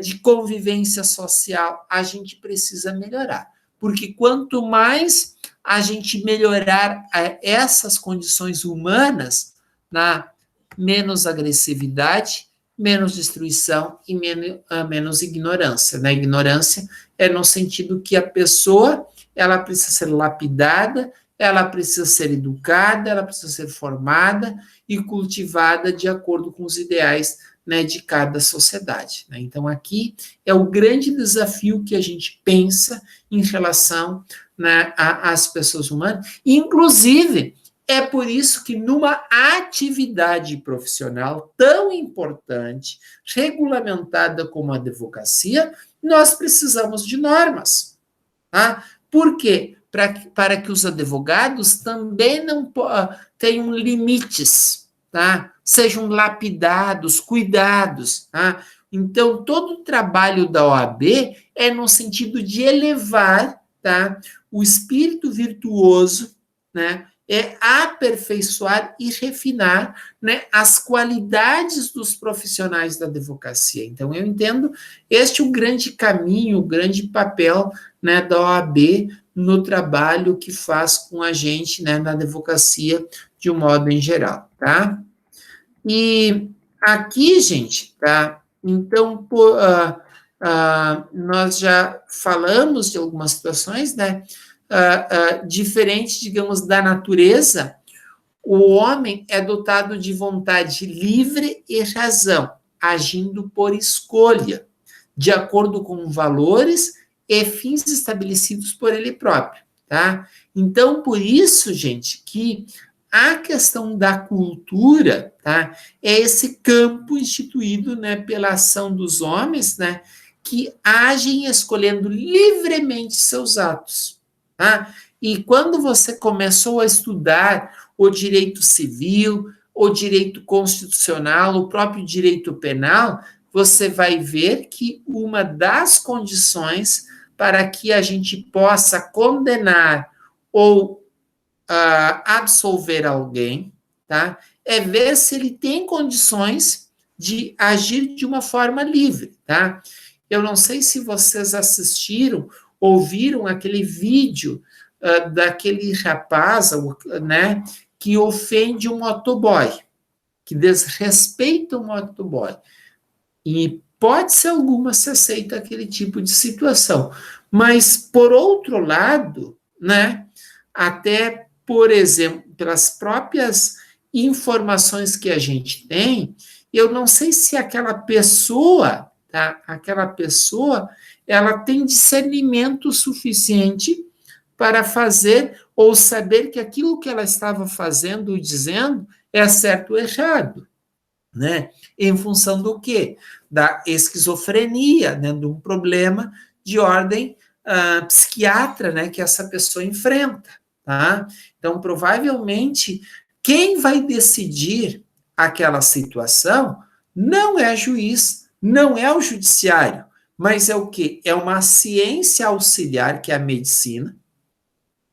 A: de convivência social. A gente precisa melhorar, porque quanto mais a gente melhorar essas condições humanas, menos agressividade, menos destruição e menos ignorância. Né? Ignorância é no sentido que a pessoa, ela precisa ser lapidada, ela precisa ser educada, ela precisa ser formada e cultivada de acordo com os ideais, né, de cada sociedade. Né? Então, aqui é o grande desafio que a gente pensa em relação, né, às pessoas humanas, inclusive. É por isso que numa atividade profissional tão importante, regulamentada como a advocacia, nós precisamos de normas. Tá? Por quê? Para que os advogados também não tenham limites, tá? Sejam lapidados, cuidados. Tá? Então, todo o trabalho da OAB é no sentido de elevar, tá, o espírito virtuoso, né? É aperfeiçoar e refinar, né, as qualidades dos profissionais da advocacia. Então, eu entendo este é o grande caminho, o grande papel, né, da OAB no trabalho que faz com a gente, né, na advocacia de um modo em geral, tá? E aqui, gente, tá? Então, nós já falamos de algumas situações, né? Diferente, digamos, da natureza, o homem é dotado de vontade livre e razão, agindo por escolha, de acordo com valores e fins estabelecidos por ele próprio, tá? Então, por isso, gente, que a questão da cultura, tá, é esse campo instituído, né, pela ação dos homens, né, que agem escolhendo livremente seus atos. Tá? E quando você começou a estudar o direito civil, o direito constitucional, o próprio direito penal, você vai ver que uma das condições para que a gente possa condenar ou absolver alguém, tá? É ver se ele tem condições de agir de uma forma livre, tá? Eu não sei se vocês assistiram, ouviram aquele vídeo daquele rapaz, né, que ofende um motoboy, que desrespeita o motoboy. Em hipótese alguma se aceita aquele tipo de situação. Mas, por outro lado, né, até, por exemplo, pelas próprias informações que a gente tem, eu não sei se aquela pessoa, tá, ela tem discernimento suficiente para fazer ou saber que aquilo que ela estava fazendo ou dizendo é certo ou errado, né? Em função do quê? Da esquizofrenia, né? De um problema de ordem psiquiatra, né? Que essa pessoa enfrenta, tá? Então, provavelmente, quem vai decidir aquela situação não é juiz, não é o judiciário, mas é o quê? É uma ciência auxiliar, que é a medicina,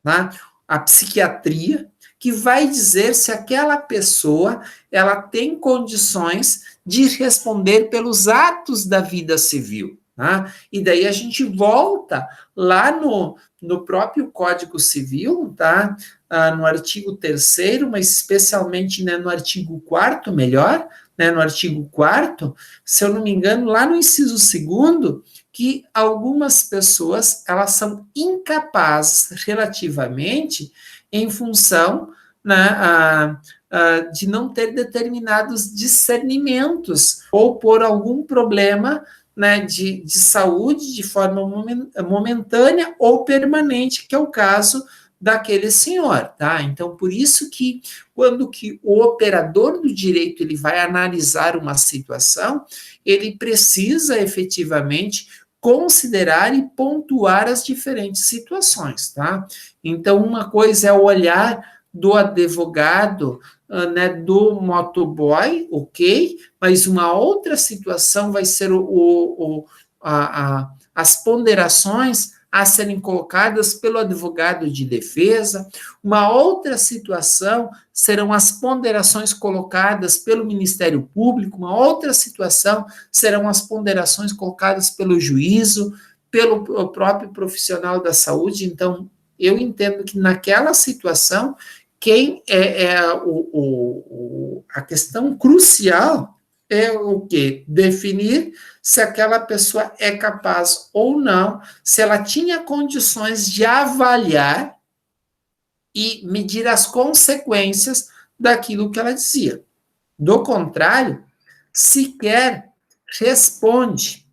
A: tá? A psiquiatria, que vai dizer se aquela pessoa ela tem condições de responder pelos atos da vida civil. Tá? E daí a gente volta lá no próprio Código Civil, tá? No artigo 3º, mas especialmente, né, no artigo 4º, melhor, né, no artigo 4º, se eu não me engano, lá no inciso 2º, que algumas pessoas elas são incapazes relativamente em função, né, de não ter determinados discernimentos ou por algum problema, né, de saúde de forma momentânea ou permanente, que é o caso daquele senhor, tá? Então, por isso que quando que o operador do direito ele vai analisar uma situação, ele precisa efetivamente considerar e pontuar as diferentes situações, tá? Então, uma coisa é o olhar do advogado, né, do motoboy, ok, mas uma outra situação vai ser as ponderações a serem colocadas pelo advogado de defesa, uma outra situação serão as ponderações colocadas pelo Ministério Público, uma outra situação serão as ponderações colocadas pelo juízo, pelo próprio profissional da saúde. Então, eu entendo que naquela situação, quem a questão crucial é o quê? Definir se aquela pessoa é capaz ou não, se ela tinha condições de avaliar e medir as consequências daquilo que ela dizia. Do contrário, sequer responde,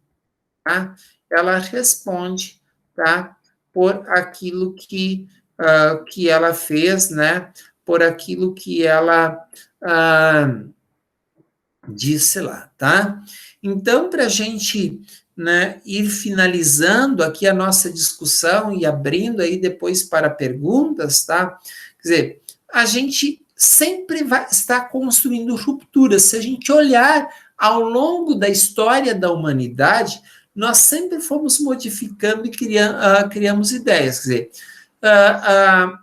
A: tá? Ela responde, tá? Por aquilo que ela fez, né? Por aquilo que ela disse lá, tá? Então, para a gente, né, ir finalizando aqui a nossa discussão e abrindo aí depois para perguntas, tá? Quer dizer, a gente sempre vai estar construindo rupturas. Se a gente olhar ao longo da história da humanidade, nós sempre fomos modificando e criamos ideias. Quer dizer,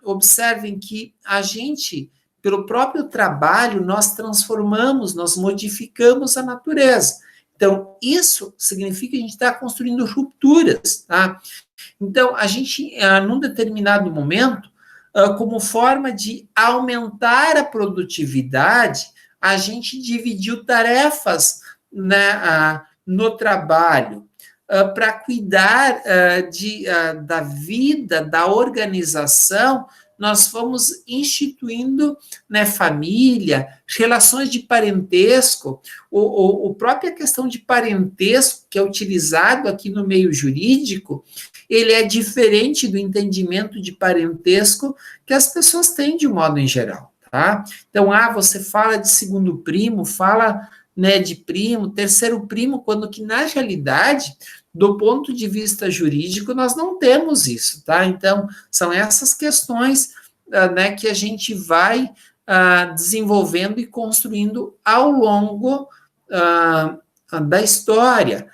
A: observem que a gente, pelo próprio trabalho, nós transformamos, nós modificamos a natureza. Então, isso significa que a gente está construindo rupturas, tá? Então, a gente, num determinado momento, como forma de aumentar a produtividade, a gente dividiu tarefas, né, no trabalho, para cuidar da vida, da organização. Nós fomos instituindo, né, família, relações de parentesco, a própria questão de parentesco, que é utilizado aqui no meio jurídico, ele é diferente do entendimento de parentesco que as pessoas têm de modo em geral, tá? Então, você fala de segundo primo, fala, né, de primo, terceiro primo, quando que, na realidade, do ponto de vista jurídico, nós não temos isso, tá? Então, são essas questões, né, que a gente vai desenvolvendo e construindo ao longo da história.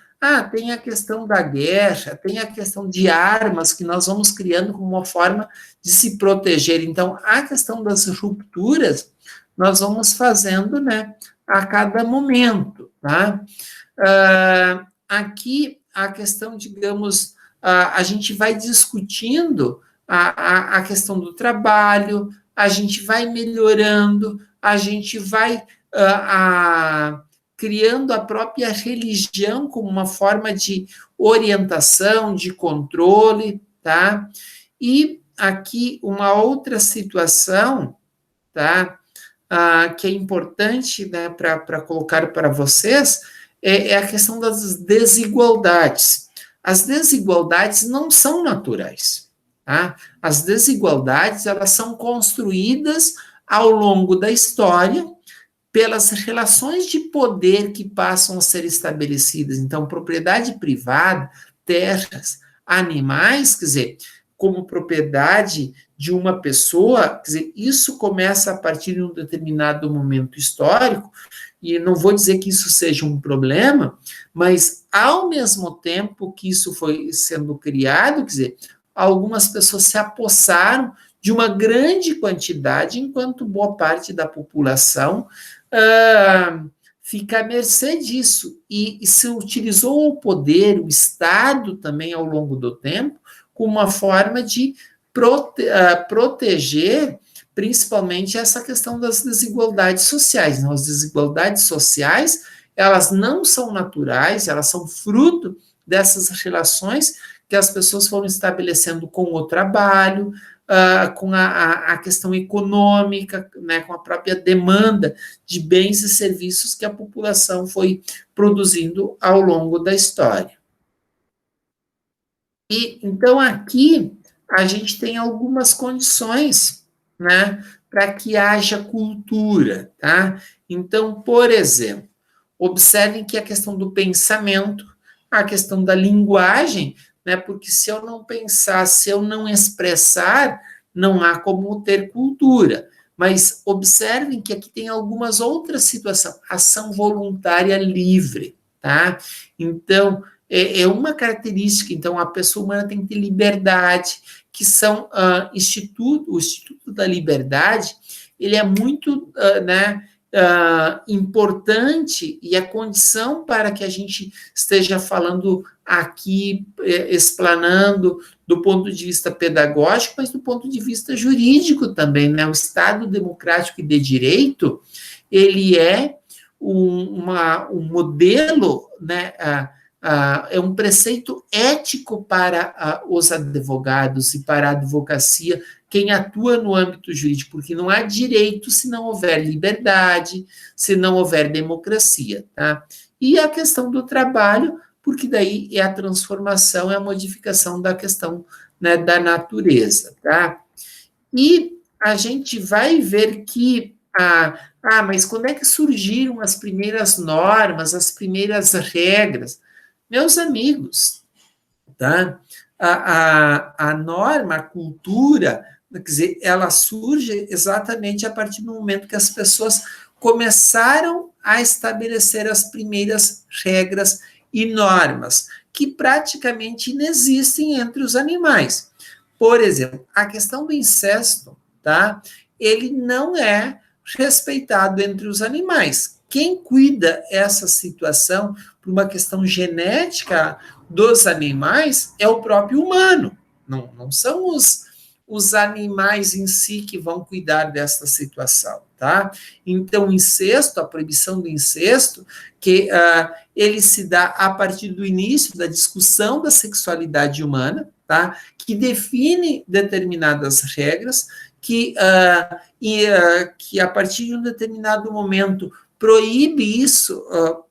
A: Tem a questão da guerra, tem a questão de armas que nós vamos criando como uma forma de se proteger. Então, a questão das rupturas, nós vamos fazendo, né, a cada momento, tá? Aqui, a questão, digamos, a gente vai discutindo a questão do trabalho, a gente vai melhorando, a gente vai criando a própria religião como uma forma de orientação, de controle, tá? E aqui uma outra situação, tá? Que é importante, né, para colocar para vocês, é a questão das desigualdades. As desigualdades não são naturais, tá? As desigualdades, elas são construídas ao longo da história, pelas relações de poder que passam a ser estabelecidas. Então, propriedade privada, terras, animais, quer dizer, como propriedade de uma pessoa, quer dizer, isso começa a partir de um determinado momento histórico, e não vou dizer que isso seja um problema, mas ao mesmo tempo que isso foi sendo criado, quer dizer, algumas pessoas se apossaram de uma grande quantidade, enquanto boa parte da população fica à mercê disso, e se utilizou o poder, o Estado também ao longo do tempo, como uma forma de proteger principalmente essa questão das desigualdades sociais. As desigualdades sociais, elas não são naturais, elas são fruto dessas relações que as pessoas foram estabelecendo com o trabalho, com a questão econômica, né, com a própria demanda de bens e serviços que a população foi produzindo ao longo da história. E então aqui a gente tem algumas condições, né, para que haja cultura, tá? Então, por exemplo, observem que a questão do pensamento, a questão da linguagem, né, porque se eu não pensar, se eu não expressar, não há como ter cultura. Mas observem que aqui tem algumas outras situações. Ação voluntária livre, tá? Então, é uma característica. Então, a pessoa humana tem que ter liberdade, que são o Instituto da Liberdade, ele é muito, importante, e a condição para que a gente esteja falando aqui, explanando do ponto de vista pedagógico, mas do ponto de vista jurídico também, né? O Estado democrático e de direito, ele é um modelo, né? É um preceito ético para os advogados e para a advocacia, quem atua no âmbito jurídico, porque não há direito se não houver liberdade, se não houver democracia, tá? E a questão do trabalho, porque daí é a transformação, é a modificação da questão, né, da natureza, tá? E a gente vai ver que, mas quando é que surgiram as primeiras normas, as primeiras regras? Meus amigos, tá? A norma, a cultura, quer dizer, ela surge exatamente a partir do momento que as pessoas começaram a estabelecer as primeiras regras e normas, que praticamente inexistem entre os animais. Por exemplo, a questão do incesto, tá? Ele não é respeitado entre os animais. Quem cuida essa situação por uma questão genética dos animais é o próprio humano, não são os animais em si que vão cuidar dessa situação, tá? Então, o incesto, a proibição do incesto, que ele se dá a partir do início da discussão da sexualidade humana, tá? Que define determinadas regras, que a partir de um determinado momento proíbe isso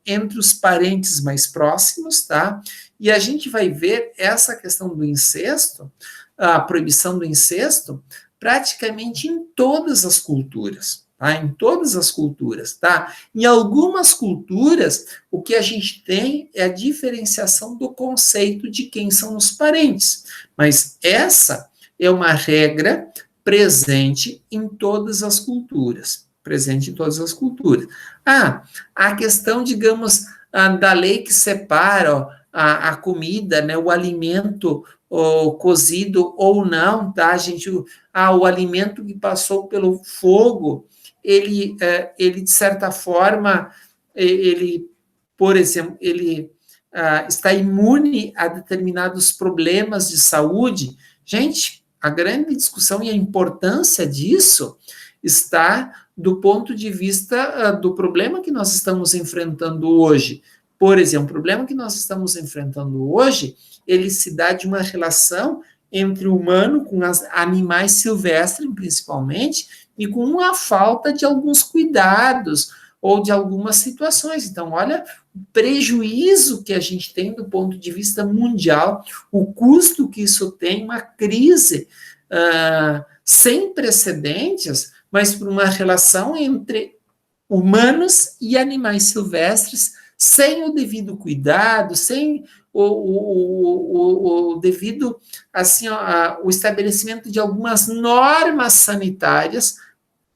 A: entre os parentes mais próximos, tá? E a gente vai ver essa questão do incesto, a proibição do incesto, praticamente em todas as culturas, tá? Em todas as culturas, tá? Em algumas culturas, o que a gente tem é a diferenciação do conceito de quem são os parentes, mas essa é uma regra presente em todas as culturas. Presente em todas as culturas. A questão, digamos, da lei que separa ó, a comida, né, o alimento cozido ou não, tá, gente? O alimento que passou pelo fogo, ele de certa forma, ele, por exemplo, ele está imune a determinados problemas de saúde. Gente, a grande discussão e a importância disso está do ponto de vista do problema que nós estamos enfrentando hoje. Por exemplo, o problema que nós estamos enfrentando hoje, ele se dá de uma relação entre o humano com os animais silvestres, principalmente, e com a falta de alguns cuidados ou de algumas situações. Então, olha o prejuízo que a gente tem do ponto de vista mundial, o custo que isso tem, uma crise sem precedentes, mas por uma relação entre humanos e animais silvestres, sem o devido cuidado, sem o devido, assim, o estabelecimento de algumas normas sanitárias,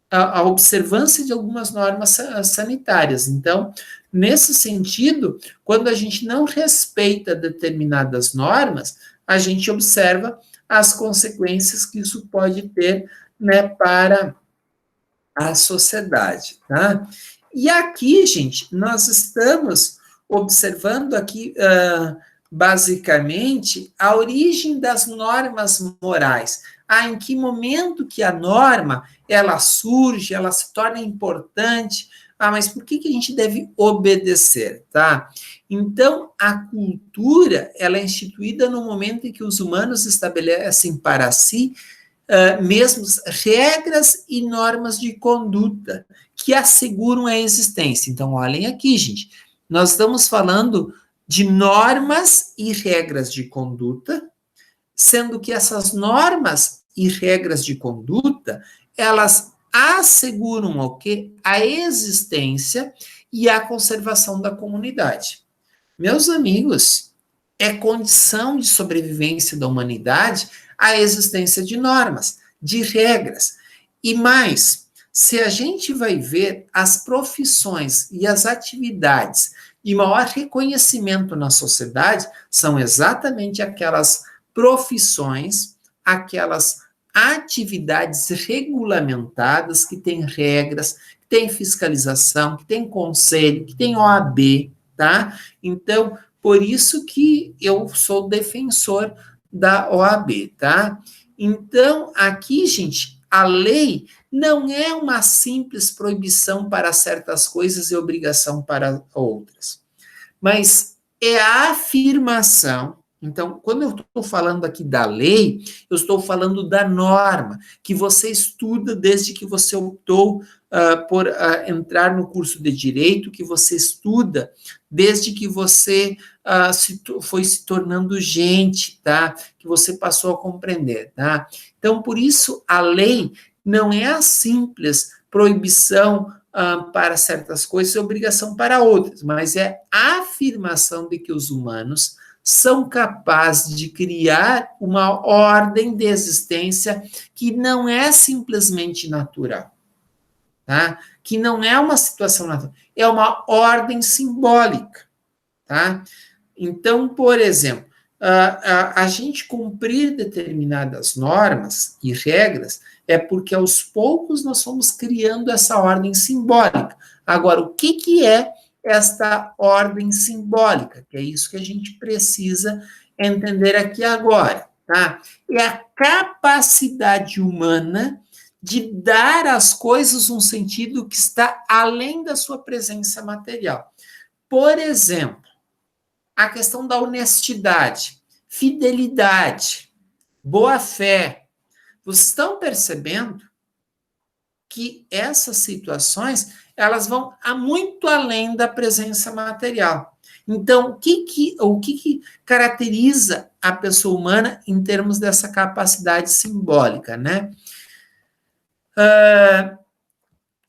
A: a observância de algumas normas sanitárias. Então, nesse sentido, quando a gente não respeita determinadas normas, a gente observa as consequências que isso pode ter, né, para a sociedade, tá? E aqui, gente, nós estamos observando aqui, basicamente, a origem das normas morais. Em que momento que a norma, ela surge, ela se torna importante, mas por que a gente deve obedecer, tá? Então, a cultura, ela é instituída no momento em que os humanos estabelecem para si mesmos regras e normas de conduta que asseguram a existência. Então, olhem aqui, gente, nós estamos falando de normas e regras de conduta, sendo que essas normas e regras de conduta, elas asseguram o quê? A existência e a conservação da comunidade. Meus amigos, é condição de sobrevivência da humanidade a existência de normas, de regras. E mais, se a gente vai ver as profissões e as atividades de maior reconhecimento na sociedade, são exatamente aquelas profissões, aquelas atividades regulamentadas, que têm regras, que têm fiscalização, que têm conselho, que têm OAB, tá? Então, por isso que eu sou defensor da OAB, tá? Então, aqui, gente, a lei não é uma simples proibição para certas coisas e obrigação para outras, mas é a afirmação. Então, quando eu estou falando aqui da lei, eu estou falando da norma, que você estuda desde que você optou por entrar no curso de Direito, que você estuda desde que você foi se tornando gente, tá? Que você passou a compreender, tá? Então, por isso, a lei não é a simples proibição para certas coisas e obrigação para outras, mas é a afirmação de que os humanos são capazes de criar uma ordem de existência que não é simplesmente natural, tá? Que não é uma situação natural, é uma ordem simbólica, tá? Então, por exemplo, a gente cumprir determinadas normas e regras é porque aos poucos nós fomos criando essa ordem simbólica. Agora, o que é esta ordem simbólica? Que é isso que a gente precisa entender aqui agora, tá? É a capacidade humana de dar às coisas um sentido que está além da sua presença material. Por exemplo, a questão da honestidade, fidelidade, boa-fé. Vocês estão percebendo que essas situações, elas vão muito além da presença material. Então, o que caracteriza a pessoa humana em termos dessa capacidade simbólica, né?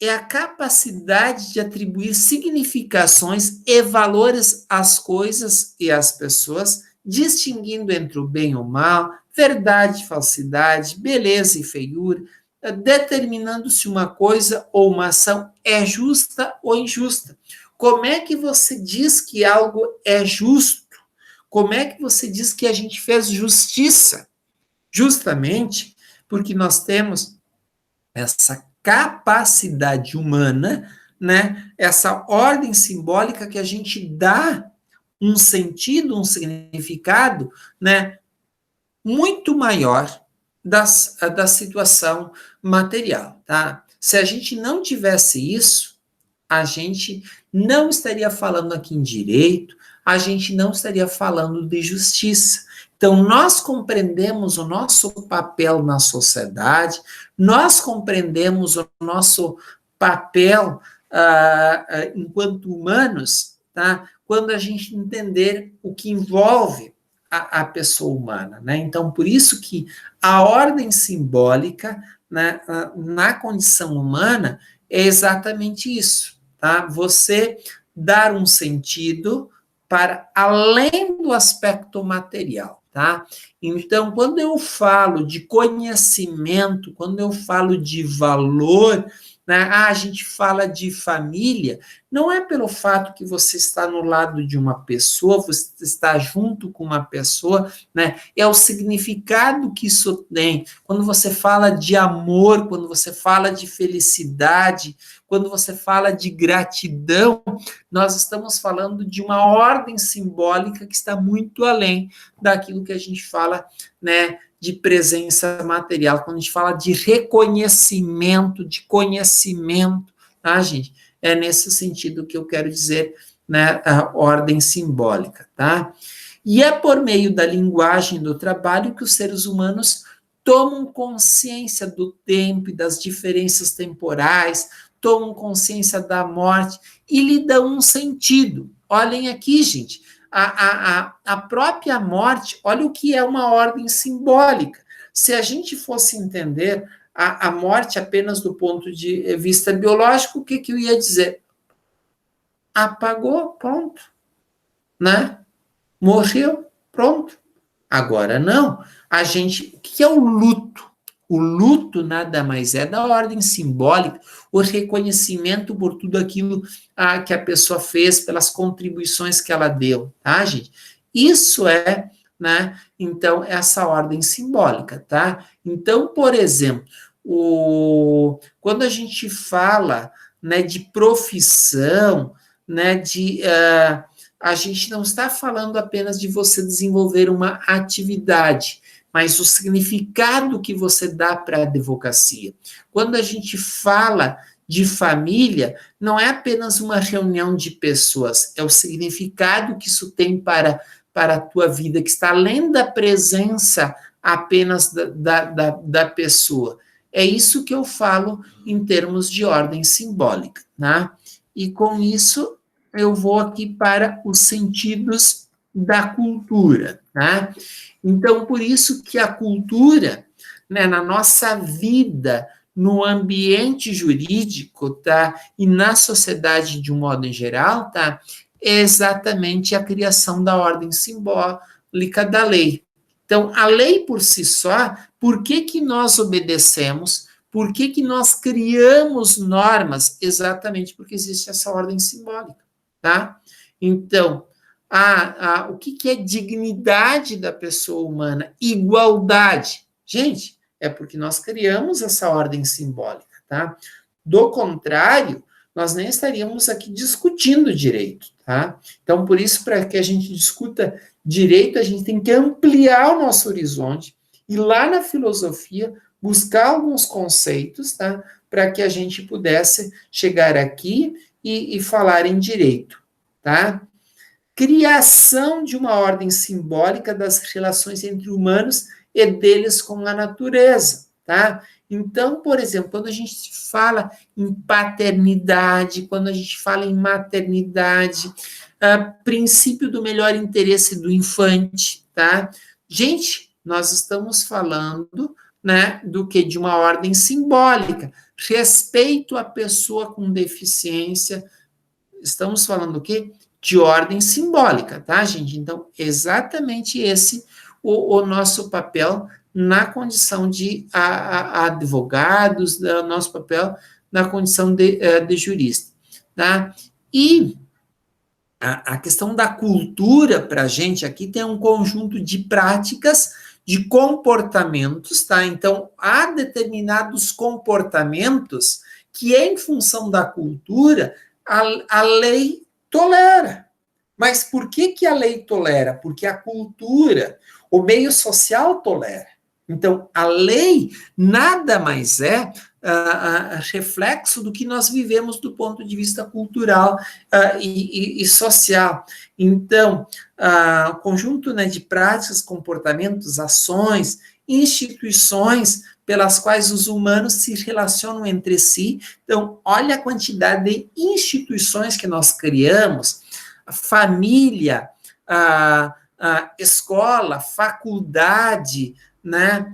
A: É a capacidade de atribuir significações e valores às coisas e às pessoas distinguindo entre o bem e o mal, verdade e falsidade, beleza e feiura, determinando se uma coisa ou uma ação é justa ou injusta. Como é que você diz que algo é justo? Como é que você diz que a gente fez justiça? Justamente porque nós temos essa capacidade humana, né? Essa ordem simbólica que a gente dá um sentido, um significado, né? Muito maior da situação material, tá? Se a gente não tivesse isso, a gente não estaria falando aqui em direito, a gente não estaria falando de justiça. Então, nós compreendemos o nosso papel na sociedade, nós compreendemos o nosso papel enquanto humanos, tá? Quando a gente entender o que envolve a pessoa humana, né? Então, por isso que a ordem simbólica, né, na condição humana é exatamente isso, tá? Você dar um sentido para além do aspecto material, tá? Então, quando eu falo de conhecimento, quando eu falo de valor, né, a gente fala de família, não é pelo fato que você está no lado de uma pessoa, você está junto com uma pessoa, né? É o significado que isso tem. Quando você fala de amor, quando você fala de felicidade, quando você fala de gratidão, nós estamos falando de uma ordem simbólica que está muito além daquilo que a gente fala, né, de presença material. Quando a gente fala de reconhecimento, de conhecimento, tá, gente? É nesse sentido que eu quero dizer, né, a ordem simbólica, tá? E é por meio da linguagem do trabalho que os seres humanos tomam consciência do tempo e das diferenças temporais, tomam consciência da morte e lhe dão um sentido. Olhem aqui, gente, a própria morte, olha o que é uma ordem simbólica. Se a gente fosse entender a morte apenas do ponto de vista biológico, o que eu ia dizer? Apagou, pronto, né? Morreu, pronto. Agora não. A gente, o que é o luto? O luto nada mais é da ordem simbólica, o reconhecimento por tudo aquilo que a pessoa fez, pelas contribuições que ela deu, tá, gente? Isso é, né, então, essa ordem simbólica, tá? Então, por exemplo, quando a gente fala, né, de profissão, né, a gente não está falando apenas de você desenvolver uma atividade, mas o significado que você dá para a advocacia. Quando a gente fala de família, não é apenas uma reunião de pessoas, é o significado que isso tem para a tua vida, que está além da presença apenas da pessoa. É isso que eu falo em termos de ordem simbólica, né? E com isso eu vou aqui para os sentidos da cultura, né? Então, por isso que a cultura, né, na nossa vida, no ambiente jurídico, tá, e na sociedade de um modo em geral, tá, é exatamente a criação da ordem simbólica da lei. Então, a lei por si só, por que nós obedecemos? Por que nós criamos normas? Exatamente porque existe essa ordem simbólica, tá? Então, o que é dignidade da pessoa humana? Igualdade. Gente, é porque nós criamos essa ordem simbólica, tá? Do contrário, nós nem estaríamos aqui discutindo direito, tá? Então, por isso, para que a gente discuta direito, a gente tem que ampliar o nosso horizonte e lá na filosofia buscar alguns conceitos, tá? Para que a gente pudesse chegar aqui e falar em direito, tá? Criação de uma ordem simbólica das relações entre humanos e deles com a natureza, tá? Então, por exemplo, quando a gente fala em paternidade, quando a gente fala em maternidade, princípio do melhor interesse do infante, tá? Gente, nós estamos falando, né, do que de uma ordem simbólica, respeito à pessoa com deficiência, estamos falando o quê? De ordem simbólica, tá, gente? Então, exatamente esse o nosso papel na condição de advogados, o nosso papel na condição de jurista, tá? E a questão da cultura, para a gente aqui, tem um conjunto de práticas, de comportamentos, tá? Então, há determinados comportamentos que, em função da cultura, a lei tolera. Mas por que a lei tolera? Porque a cultura, o meio social tolera. Então, a lei nada mais é reflexo do que nós vivemos do ponto de vista cultural e social. Então, o conjunto, né, de práticas, comportamentos, ações, instituições pelas quais os humanos se relacionam entre si. Então, olha a quantidade de instituições que nós criamos, família, escola, faculdade, né,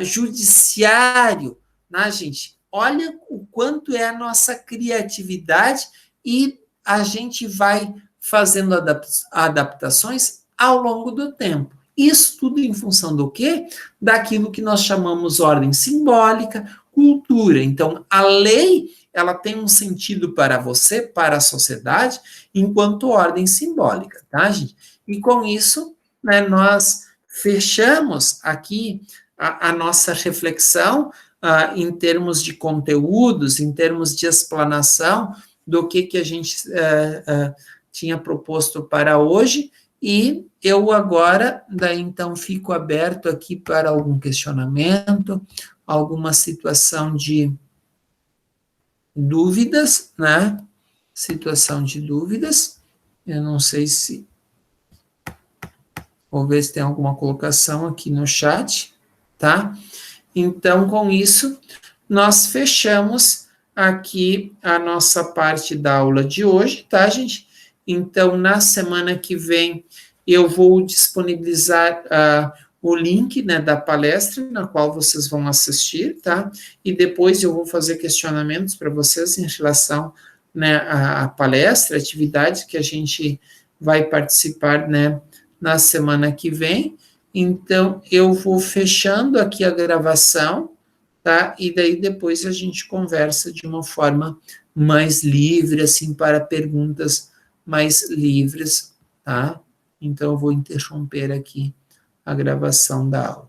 A: judiciário, né, gente? Olha o quanto é a nossa criatividade e a gente vai fazendo adaptações ao longo do tempo. Isso tudo em função do quê? Daquilo que nós chamamos ordem simbólica, cultura. Então, a lei, ela tem um sentido para você, para a sociedade, enquanto ordem simbólica, tá, gente? E com isso, né, nós fechamos aqui a nossa reflexão em termos de conteúdos, em termos de explanação do que a gente tinha proposto para hoje, e eu agora, daí então, fico aberto aqui para algum questionamento, alguma situação de dúvidas, né? Situação de dúvidas, eu não sei se... Vou ver se tem alguma colocação aqui no chat, tá? Então, com isso, nós fechamos aqui a nossa parte da aula de hoje, tá, gente? Então, na semana que vem, eu vou disponibilizar o link, né, da palestra, na qual vocês vão assistir, tá? E depois eu vou fazer questionamentos para vocês em relação, né, à palestra, atividade que a gente vai participar, né, na semana que vem. Então, eu vou fechando aqui a gravação, tá? E daí depois a gente conversa de uma forma mais livre, assim, para perguntas mais livres, tá? Então, eu vou interromper aqui a gravação da aula.